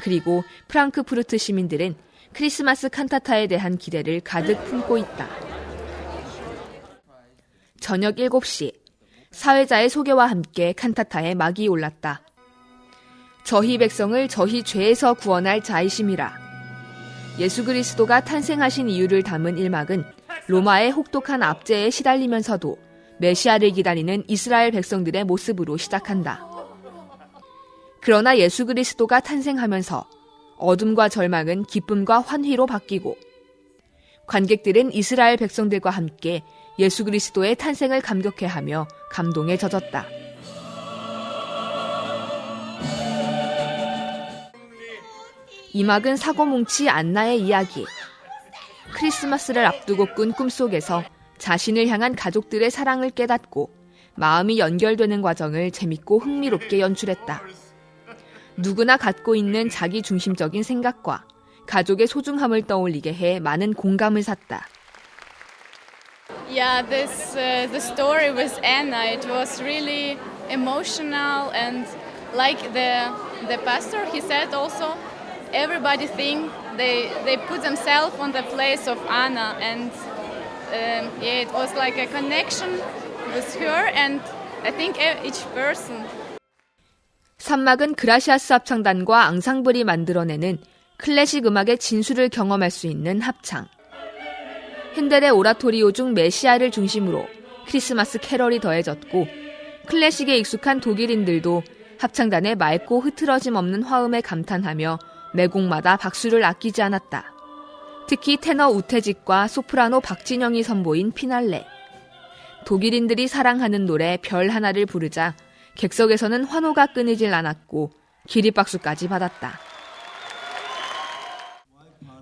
그리고 프랑크푸르트 시민들은 크리스마스 칸타타에 대한 기대를 가득 품고 있다. 저녁 7시, 사회자의 소개와 함께 칸타타에 막이 올랐다. 저희 백성을 저희 죄에서 구원할 자이심이라. 예수 그리스도가 탄생하신 이유를 담은 1막은 로마의 혹독한 압제에 시달리면서도 메시아를 기다리는 이스라엘 백성들의 모습으로 시작한다. 그러나 예수 그리스도가 탄생하면서 어둠과 절망은 기쁨과 환희로 바뀌고 관객들은 이스라엘 백성들과 함께 예수 그리스도의 탄생을 감격해하며 감동에 젖었다. 이 막은 사고뭉치 안나의 이야기. 크리스마스를 앞두고 꾼 꿈속에서 자신을 향한 가족들의 사랑을 깨닫고 마음이 연결되는 과정을 재밌고 흥미롭게 연출했다. 누구나 갖고 있는 자기 중심적인 생각과 가족의 소중함을 떠올리게 해 많은 공감을 샀다. Yeah, the story with Anna, it was really emotional and like the pastor, he said also, everybody think they put themselves on the place of Anna and yeah, it was like a connection with her and I think each person. 3막은 그라시아스 합창단과 앙상블이 만들어내는 클래식 음악의 진수를 경험할 수 있는 합창. 핸델의 오라토리오 중 메시아를 중심으로 크리스마스 캐럴이 더해졌고 클래식에 익숙한 독일인들도 합창단의 맑고 흐트러짐 없는 화음에 감탄하며 매 곡마다 박수를 아끼지 않았다. 특히 테너 우태직과 소프라노 박진영이 선보인 피날레. 독일인들이 사랑하는 노래 별 하나를 부르자 객석에서는 환호가 끊이질 않았고 기립박수까지 받았다.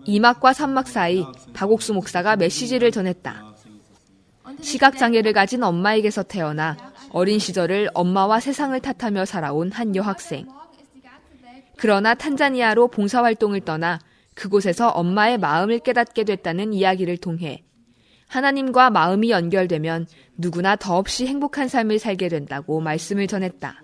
2막과 3막 사이 박옥수 목사가 메시지를 전했다. 시각장애를 가진 엄마에게서 태어나 어린 시절을 엄마와 세상을 탓하며 살아온 한 여학생. 그러나 탄자니아로 봉사활동을 떠나 그곳에서 엄마의 마음을 깨닫게 됐다는 이야기를 통해 하나님과 마음이 연결되면 누구나 더없이 행복한 삶을 살게 된다고 말씀을 전했다.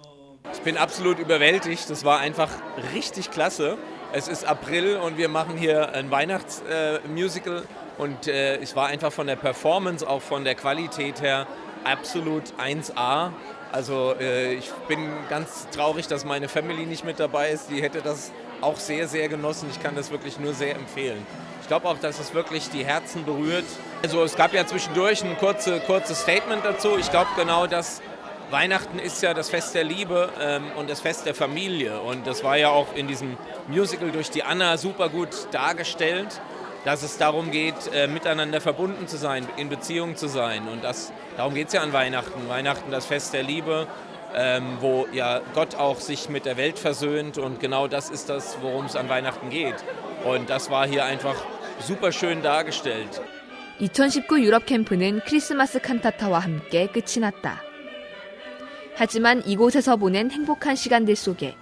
Ich bin absolut überwältigt. Das war einfach richtig klasse. Es ist April und wir machen hier ein Weihnachtsmusical und es war einfach von der Performance, auch von der Qualität her absolut 1A. Also ich bin ganz traurig, dass meine Family nicht mit dabei ist. Die hätte das auch sehr, sehr genossen. Ich kann das wirklich nur sehr empfehlen. Ich glaube auch, dass es wirklich die Herzen berührt. Also es gab ja zwischendurch ein kurzes Statement dazu. Ich glaube genau, dass Weihnachten ist ja das Fest der Liebe und das Fest der Familie. Und das war ja auch in diesem Musical durch die Anna super gut dargestellt, dass es darum geht, miteinander verbunden zu sein, in Beziehung zu sein. Und darum geht es ja an Weihnachten. Weihnachten, das Fest der Liebe, wo ja Gott auch sich mit der Welt versöhnt. Und genau das ist das, worum es an Weihnachten geht. Und das war hier einfach super schön dargestellt. 2019 유럽 캠프는 크리스마스 칸타타와 함께 끝이 났다. 하지만 이곳에서 보낸 행복한 시간들 속에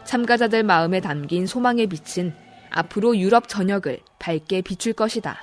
참가자들 마음에 담긴 소망의 빛은 앞으로 유럽 전역을 밝게 비출 것이다.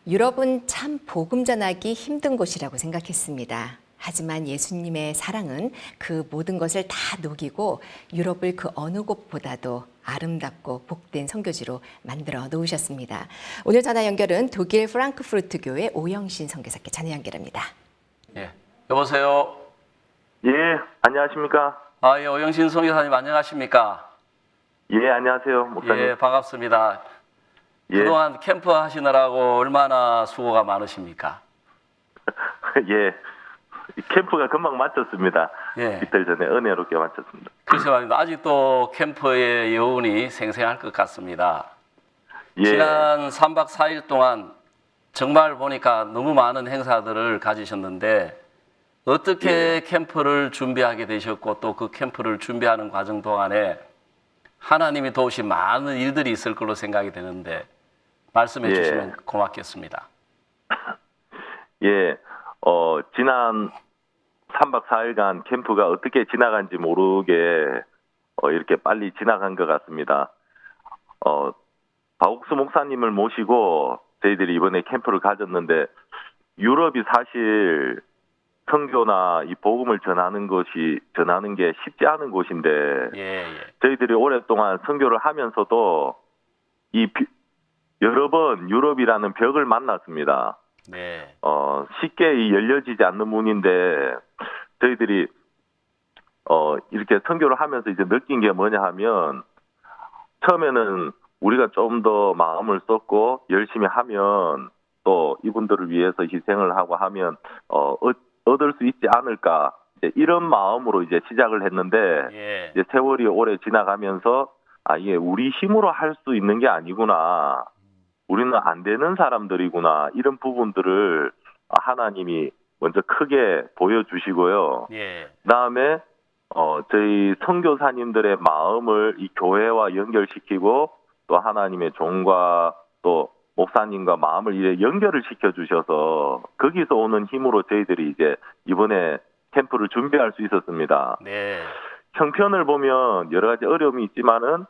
유럽은 참 복음 전하기 힘든 곳이라고 생각했습니다. 하지만 예수님의 사랑은 그 모든 것을 다 녹이고 유럽을 그 어느 곳보다도 아름답고 복된 선교지로 만들어 놓으셨습니다. 오늘 전화 연결은 독일 프랑크푸르트 교회 오영신 선교사께 전화 연결합니다. 예, 여보세요. 예, 안녕하십니까? 예, 오영신 선교사님 안녕하십니까? 예, 안녕하세요, 목사님. 예, 반갑습니다. 예. 그동안 캠프 하시느라고 얼마나 수고가 많으십니까? 예, 캠프가 금방 마쳤습니다. 예. 이틀 전에 은혜롭게 마쳤습니다. 글쎄 말입니다. 아직도 캠프의 여운이 생생할 것 같습니다. 예. 지난 3박 4일 동안 정말 보니까 너무 많은 행사들을 가지셨는데 어떻게 캠프를 준비하게 되셨고 또 그 캠프를 준비하는 과정 동안에 하나님이 도우신 많은 일들이 있을 걸로 생각이 되는데 말씀해 주시면 고맙겠습니다. 예, 지난 3박 4일간 캠프가 어떻게 지나간지 모르게 이렇게 빨리 지나간 것 같습니다. 박옥수 목사님을 모시고 저희들이 이번에 캠프를 가졌는데 유럽이 사실 선교나 이 복음을 전하는 게 쉽지 않은 곳인데 저희들이 오랫동안 선교를 하면서도 여러 번 유럽이라는 벽을 만났습니다. 쉽게 열려지지 않는 문인데 저희들이 이렇게 선교를 하면서 이제 느낀 게 뭐냐 하면 처음에는 우리가 좀 더 마음을 썼고 열심히 하면 또 이분들을 위해서 희생을 하고 하면 얻을 수 있지 않을까 이제 이런 마음으로 이제 시작을 했는데 이제 세월이 오래 지나가면서 이게 우리 힘으로 할 수 있는 게 아니구나. 우리는 안 되는 사람들이구나. 이런 부분들을 하나님이 먼저 크게 보여주시고요. 그다음에 저희 선교사님들의 마음을 이 교회와 연결시키고 또 하나님의 종과 또 목사님과 마음을 이제 연결을 시켜주셔서 거기서 오는 힘으로 저희들이 이제 이번에 캠프를 준비할 수 있었습니다. 형편을 보면 여러 가지 어려움이 있지만은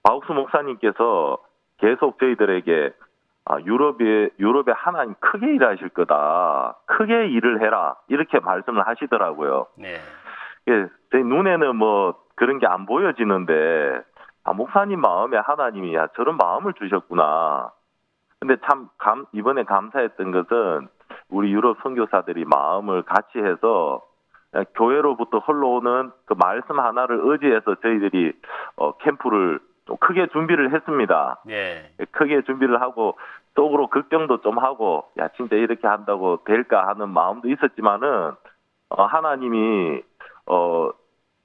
박옥수 목사님께서 계속 저희들에게 유럽에 하나님 크게 일하실 거다. 크게 일을 해라. 이렇게 말씀을 하시더라고요. 제 눈에는 뭐 그런 게 안 보여지는데 목사님 마음에 하나님이 저런 마음을 주셨구나. 근데 참 이번에 감사했던 것은 우리 유럽 선교사들이 마음을 같이 해서 교회로부터 흘러오는 그 말씀 하나를 의지해서 저희들이 캠프를 좀 크게 준비를 했습니다. 크게 준비를 하고 속으로 걱정도 좀 하고 진짜 이렇게 한다고 될까 하는 마음도 있었지만은 하나님이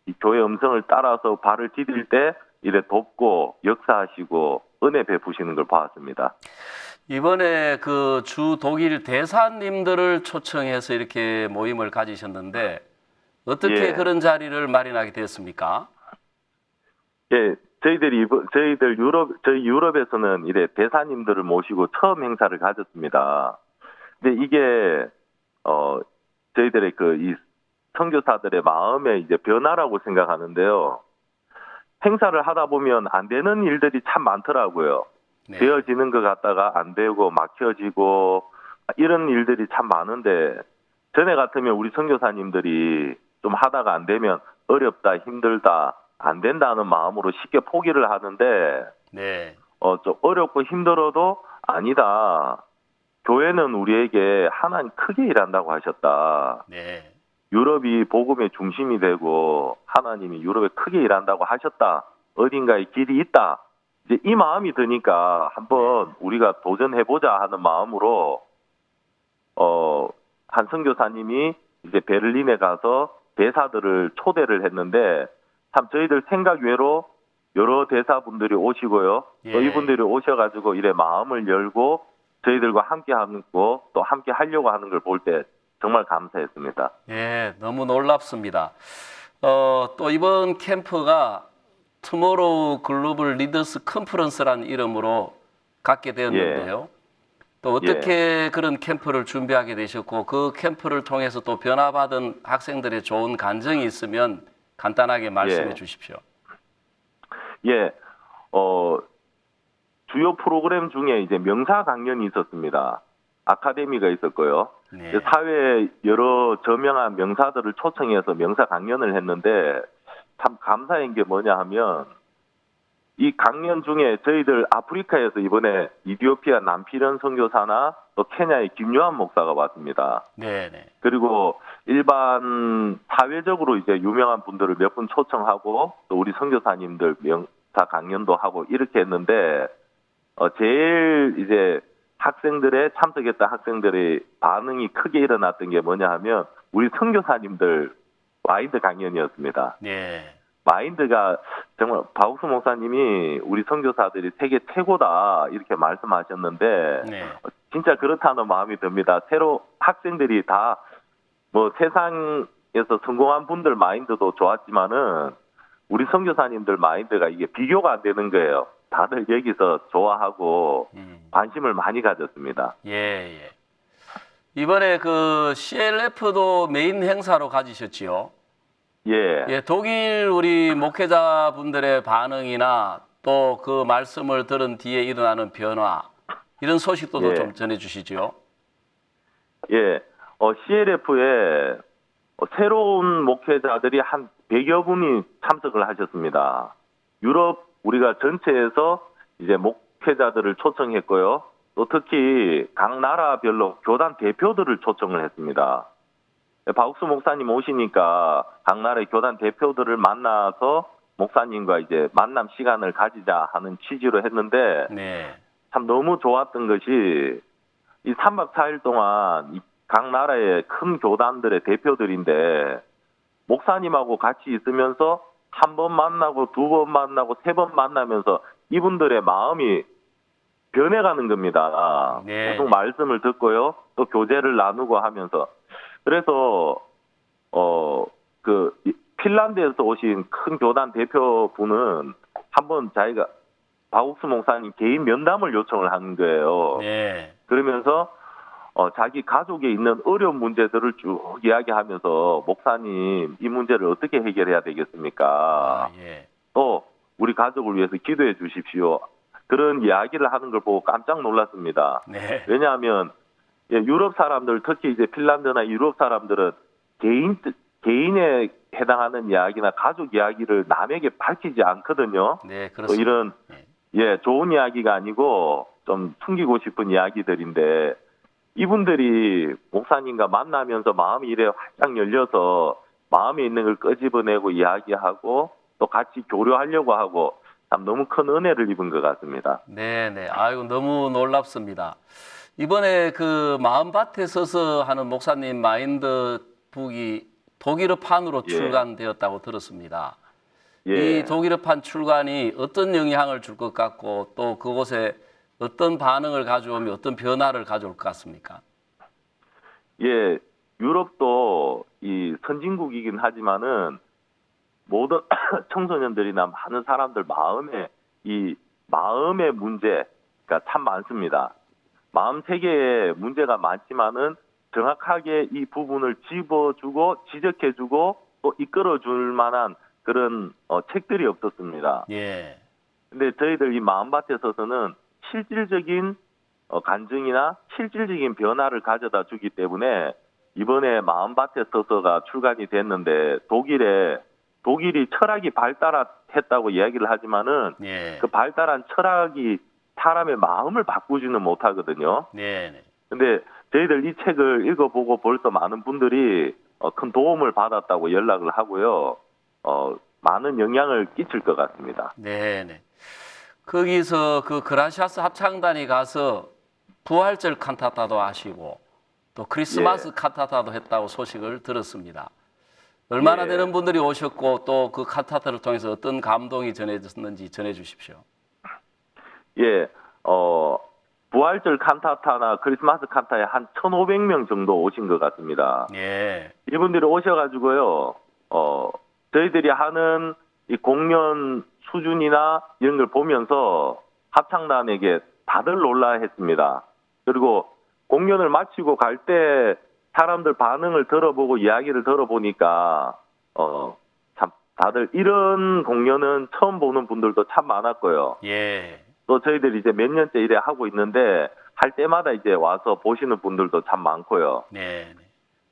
이 교회 음성을 따라서 발을 디딜 때 이래 돕고 역사하시고 은혜 베푸시는 걸 봤습니다. 이번에 그 주 독일 대사님들을 초청해서 이렇게 모임을 가지셨는데 어떻게 그런 자리를 마련하게 되었습니까? 저희 유럽에서는 이래 대사님들을 모시고 처음 행사를 가졌습니다. 근데 이게 저희들의 이 선교사들의 마음의 이제 변화라고 생각하는데요. 행사를 하다 보면 안 되는 일들이 참 많더라고요. 되어지는 것 같다가 안 되고 막혀지고 이런 일들이 참 많은데 전에 같으면 우리 선교사님들이 좀 하다가 안 되면 어렵다, 힘들다, 안 된다는 마음으로 쉽게 포기를 하는데 좀 어렵고 힘들어도 아니다. 교회는 우리에게 하나님 크게 일한다고 하셨다. 유럽이 복음의 중심이 되고 하나님이 유럽에 크게 일한다고 하셨다. 어딘가에 길이 있다. 이제 이 마음이 드니까 한번 우리가 도전해보자 하는 마음으로 한 선교사님이 이제 베를린에 가서 대사들을 초대를 했는데 참 저희들 생각 외로 여러 대사분들이 오시고요. 또 이분들이 오셔가지고 이래 마음을 열고 저희들과 함께 하고 또 함께 하려고 하는 걸 볼 때 정말 감사했습니다. 너무 놀랍습니다. 또 이번 캠프가 투모로우 글로벌 리더스 컨퍼런스라는 이름으로 갖게 되었는데요. 또 어떻게 그런 캠프를 준비하게 되셨고 그 캠프를 통해서 또 변화받은 학생들의 좋은 간증이 있으면 간단하게 말씀해 주십시오. 주요 프로그램 중에 이제 명사 강연이 있었습니다. 아카데미가 있었고요. 사회에 여러 저명한 명사들을 초청해서 명사 강연을 했는데 참 감사한 게 뭐냐 하면 이 강연 중에 저희들 아프리카에서 이번에 이디오피아 남피련 선교사나 또 케냐의 김요한 목사가 왔습니다. 그리고 일반 사회적으로 이제 유명한 분들을 몇 분 초청하고 또 우리 선교사님들 명사 강연도 하고 이렇게 했는데 제일 이제 참석했던 학생들의 반응이 크게 일어났던 게 뭐냐 하면 우리 선교사님들 와이드 강연이었습니다. 마인드가 정말 박옥수 목사님이 우리 선교사들이 세계 최고다 이렇게 말씀하셨는데 진짜 그렇다는 마음이 듭니다. 새로 학생들이 다 뭐 세상에서 성공한 분들 마인드도 좋았지만은 우리 선교사님들 마인드가 이게 비교가 안 되는 거예요. 다들 여기서 좋아하고 관심을 많이 가졌습니다. 예. 이번에 그 CLF도 메인 행사로 가지셨지요? 예. 독일 우리 목회자분들의 반응이나 또 그 말씀을 들은 뒤에 일어나는 변화 이런 소식도 좀 전해주시죠. 예. CLF에 새로운 목회자들이 한 100여 분이 참석을 하셨습니다. 유럽 우리가 전체에서 이제 목회자들을 초청했고요. 또 특히 각 나라별로 교단 대표들을 초청을 했습니다. 박옥수 목사님 오시니까 각 나라의 교단 대표들을 만나서 목사님과 이제 만남 시간을 가지자 하는 취지로 했는데 참 너무 좋았던 것이 이 3박 4일 동안 이 각 나라의 큰 교단들의 대표들인데 목사님하고 같이 있으면서 한 번 만나고 두 번 만나고 세 번 만나면서 이분들의 마음이 변해가는 겁니다. 계속 말씀을 듣고요. 또 교제를 나누고 하면서. 그래서 그 핀란드에서 오신 큰 교단 대표분은 한번 자기가 박옥수 목사님 개인 면담을 요청을 하는 거예요. 그러면서 자기 가족에 있는 어려운 문제들을 쭉 이야기하면서 목사님 이 문제를 어떻게 해결해야 되겠습니까? 또 우리 가족을 위해서 기도해 주십시오. 그런 이야기를 하는 걸 보고 깜짝 놀랐습니다. 왜냐하면 유럽 사람들 특히 이제 핀란드나 유럽 사람들은 개인에 해당하는 이야기나 가족 이야기를 남에게 밝히지 않거든요. 또 이런 좋은 이야기가 아니고 좀 숨기고 싶은 이야기들인데 이분들이 목사님과 만나면서 마음이 이래 활짝 열려서 마음에 있는 걸 끄집어내고 이야기하고 또 같이 교류하려고 하고 참 너무 큰 은혜를 입은 것 같습니다. 아이고 너무 놀랍습니다. 이번에 그 마음밭에 서서 하는 목사님 마인드북이 독일어판으로 출간되었다고 들었습니다. 이 독일어판 출간이 어떤 영향을 줄 것 같고 또 그곳에 어떤 반응을 가져오며 어떤 변화를 가져올 것 같습니까? 유럽도 이 선진국이긴 하지만은 모든 청소년들이나 많은 사람들 마음의 문제가 참 많습니다. 마음 세계에 문제가 많지만은 정확하게 이 부분을 집어주고 지적해주고 또 이끌어줄 만한 그런 책들이 없었습니다. 근데 저희들 이 마음밭에 서서는 실질적인 간증이나 실질적인 변화를 가져다 주기 때문에 이번에 마음밭에 서서가 출간이 됐는데 독일이 철학이 발달했다고 이야기를 하지만은 그 발달한 철학이 사람의 마음을 바꾸지는 못하거든요. 근데 저희들 이 책을 읽어보고 벌써 많은 분들이 큰 도움을 받았다고 연락을 하고요. 많은 영향을 끼칠 것 같습니다. 거기서 그 그라시아스 합창단이 가서 부활절 칸타타도 하시고 또 크리스마스 칸타타도 했다고 소식을 들었습니다. 얼마나 되는 분들이 오셨고 또 그 칸타타를 통해서 어떤 감동이 전해졌는지 전해 주십시오. 부활절 칸타타나 크리스마스 칸타타에 한 1,500명 정도 오신 것 같습니다. 이분들이 오셔가지고요, 저희들이 하는 이 공연 수준이나 이런 걸 보면서 합창단에게 다들 놀라했습니다. 그리고 공연을 마치고 갈 때 사람들 반응을 들어보고 이야기를 들어보니까 참 다들 이런 공연은 처음 보는 분들도 참 많았고요. 또 저희들이 이제 몇 년째 이래 하고 있는데 할 때마다 이제 와서 보시는 분들도 참 많고요.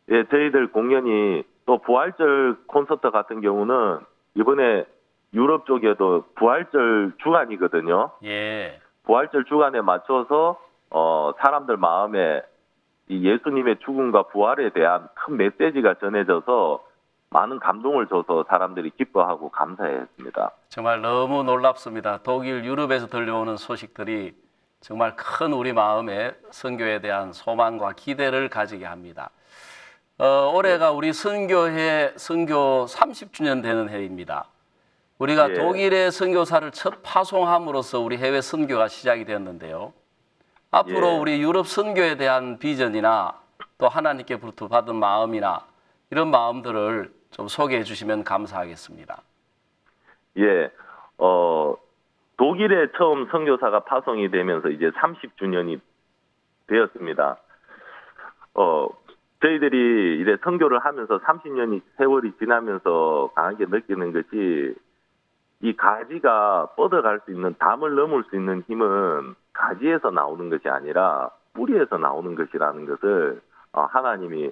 저희들 공연이 또 부활절 콘서트 같은 경우는 이번에 유럽 쪽에도 부활절 주간이거든요. 부활절 주간에 맞춰서 사람들 마음에 이 예수님의 죽음과 부활에 대한 큰 메시지가 전해져서 많은 감동을 줘서 사람들이 기뻐하고 감사했습니다. 정말 너무 놀랍습니다. 독일, 유럽에서 들려오는 소식들이 정말 큰 우리 마음에 선교에 대한 소망과 기대를 가지게 합니다. 올해가 우리 선교회 선교 30주년 되는 해입니다. 우리가 예. 독일의 선교사를 첫 파송함으로써 우리 해외 선교가 시작이 되었는데요. 앞으로 예. 우리 유럽 선교에 대한 비전이나 또 하나님께부터 받은 마음이나 이런 마음들을 좀 소개해 주시면 감사하겠습니다. 예, 독일에 처음 선교사가 파송이 되면서 이제 30주년이 되었습니다. 저희들이 이제 선교를 하면서 30년이 세월이 지나면서 강하게 느끼는 것이 이 가지가 뻗어갈 수 있는, 담을 넘을 수 있는 힘은 가지에서 나오는 것이 아니라 뿌리에서 나오는 것이라는 것을 하나님이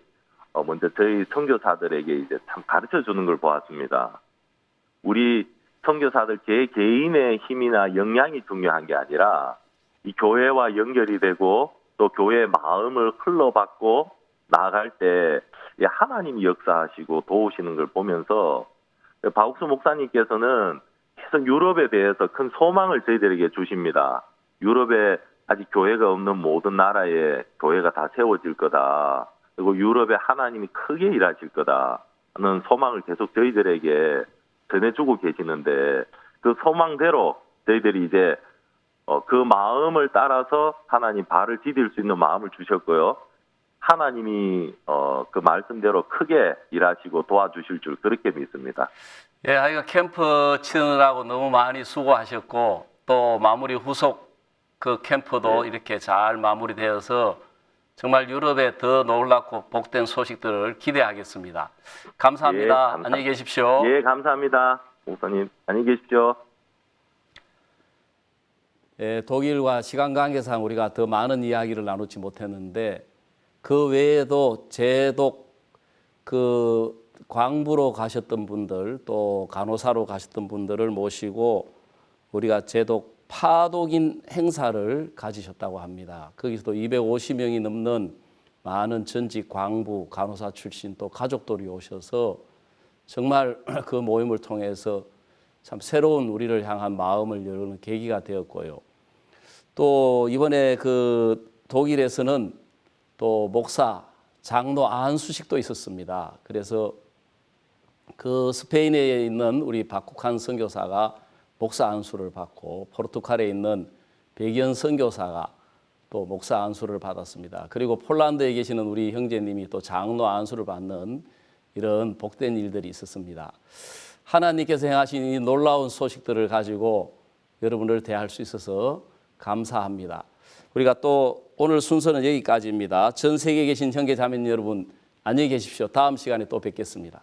먼저 저희 선교사들에게 이제 참 가르쳐 주는 걸 보았습니다. 우리 선교사들 개인의 힘이나 역량이 중요한 게 아니라 이 교회와 연결이 되고 또 교회의 마음을 흘러받고 나아갈 때 하나님이 역사하시고 도우시는 걸 보면서 박욱수 목사님께서는 계속 유럽에 대해서 큰 소망을 저희들에게 주십니다. 유럽에 아직 교회가 없는 모든 나라에 교회가 다 세워질 거다. 그리고 유럽에 하나님이 크게 일하실 거다 하는 소망을 계속 저희들에게 전해주고 계시는데 그 소망대로 저희들이 이제 그 마음을 따라서 하나님 발을 디딜 수 있는 마음을 주셨고요. 하나님이 그 말씀대로 크게 일하시고 도와주실 줄 그렇게 믿습니다. 예, 하여간 캠프 치느라고 너무 많이 수고하셨고 또 마무리 후속 그 캠프도 이렇게 잘 마무리되어서 정말 유럽에 더 놀랍고 복된 소식들을 기대하겠습니다. 감사합니다. 안녕히 계십시오. 예, 감사합니다. 목사님, 안녕히 계십시오. 예, 독일과 시간 관계상 우리가 더 많은 이야기를 나누지 못했는데 그 외에도 제독 그 광부로 가셨던 분들 또 간호사로 가셨던 분들을 모시고 우리가 제독 파독인 행사를 가지셨다고 합니다. 거기서도 250명이 넘는 많은 전직 광부, 간호사 출신 또 가족들이 오셔서 정말 그 모임을 통해서 참 새로운 우리를 향한 마음을 여는 계기가 되었고요. 또 이번에 그 독일에서는 또 목사, 장로 안수식도 있었습니다. 그래서 그 스페인에 있는 우리 박국한 선교사가 목사 안수를 받고 포르투갈에 있는 백연 선교사가 또 목사 안수를 받았습니다. 그리고 폴란드에 계시는 우리 형제님이 또 장로 안수를 받는 이런 복된 일들이 있었습니다. 하나님께서 행하신 이 놀라운 소식들을 가지고 여러분을 대할 수 있어서 감사합니다. 우리가 또 오늘 순서는 여기까지입니다. 전 세계에 계신 형제 자매님 여러분 안녕히 계십시오. 다음 시간에 또 뵙겠습니다.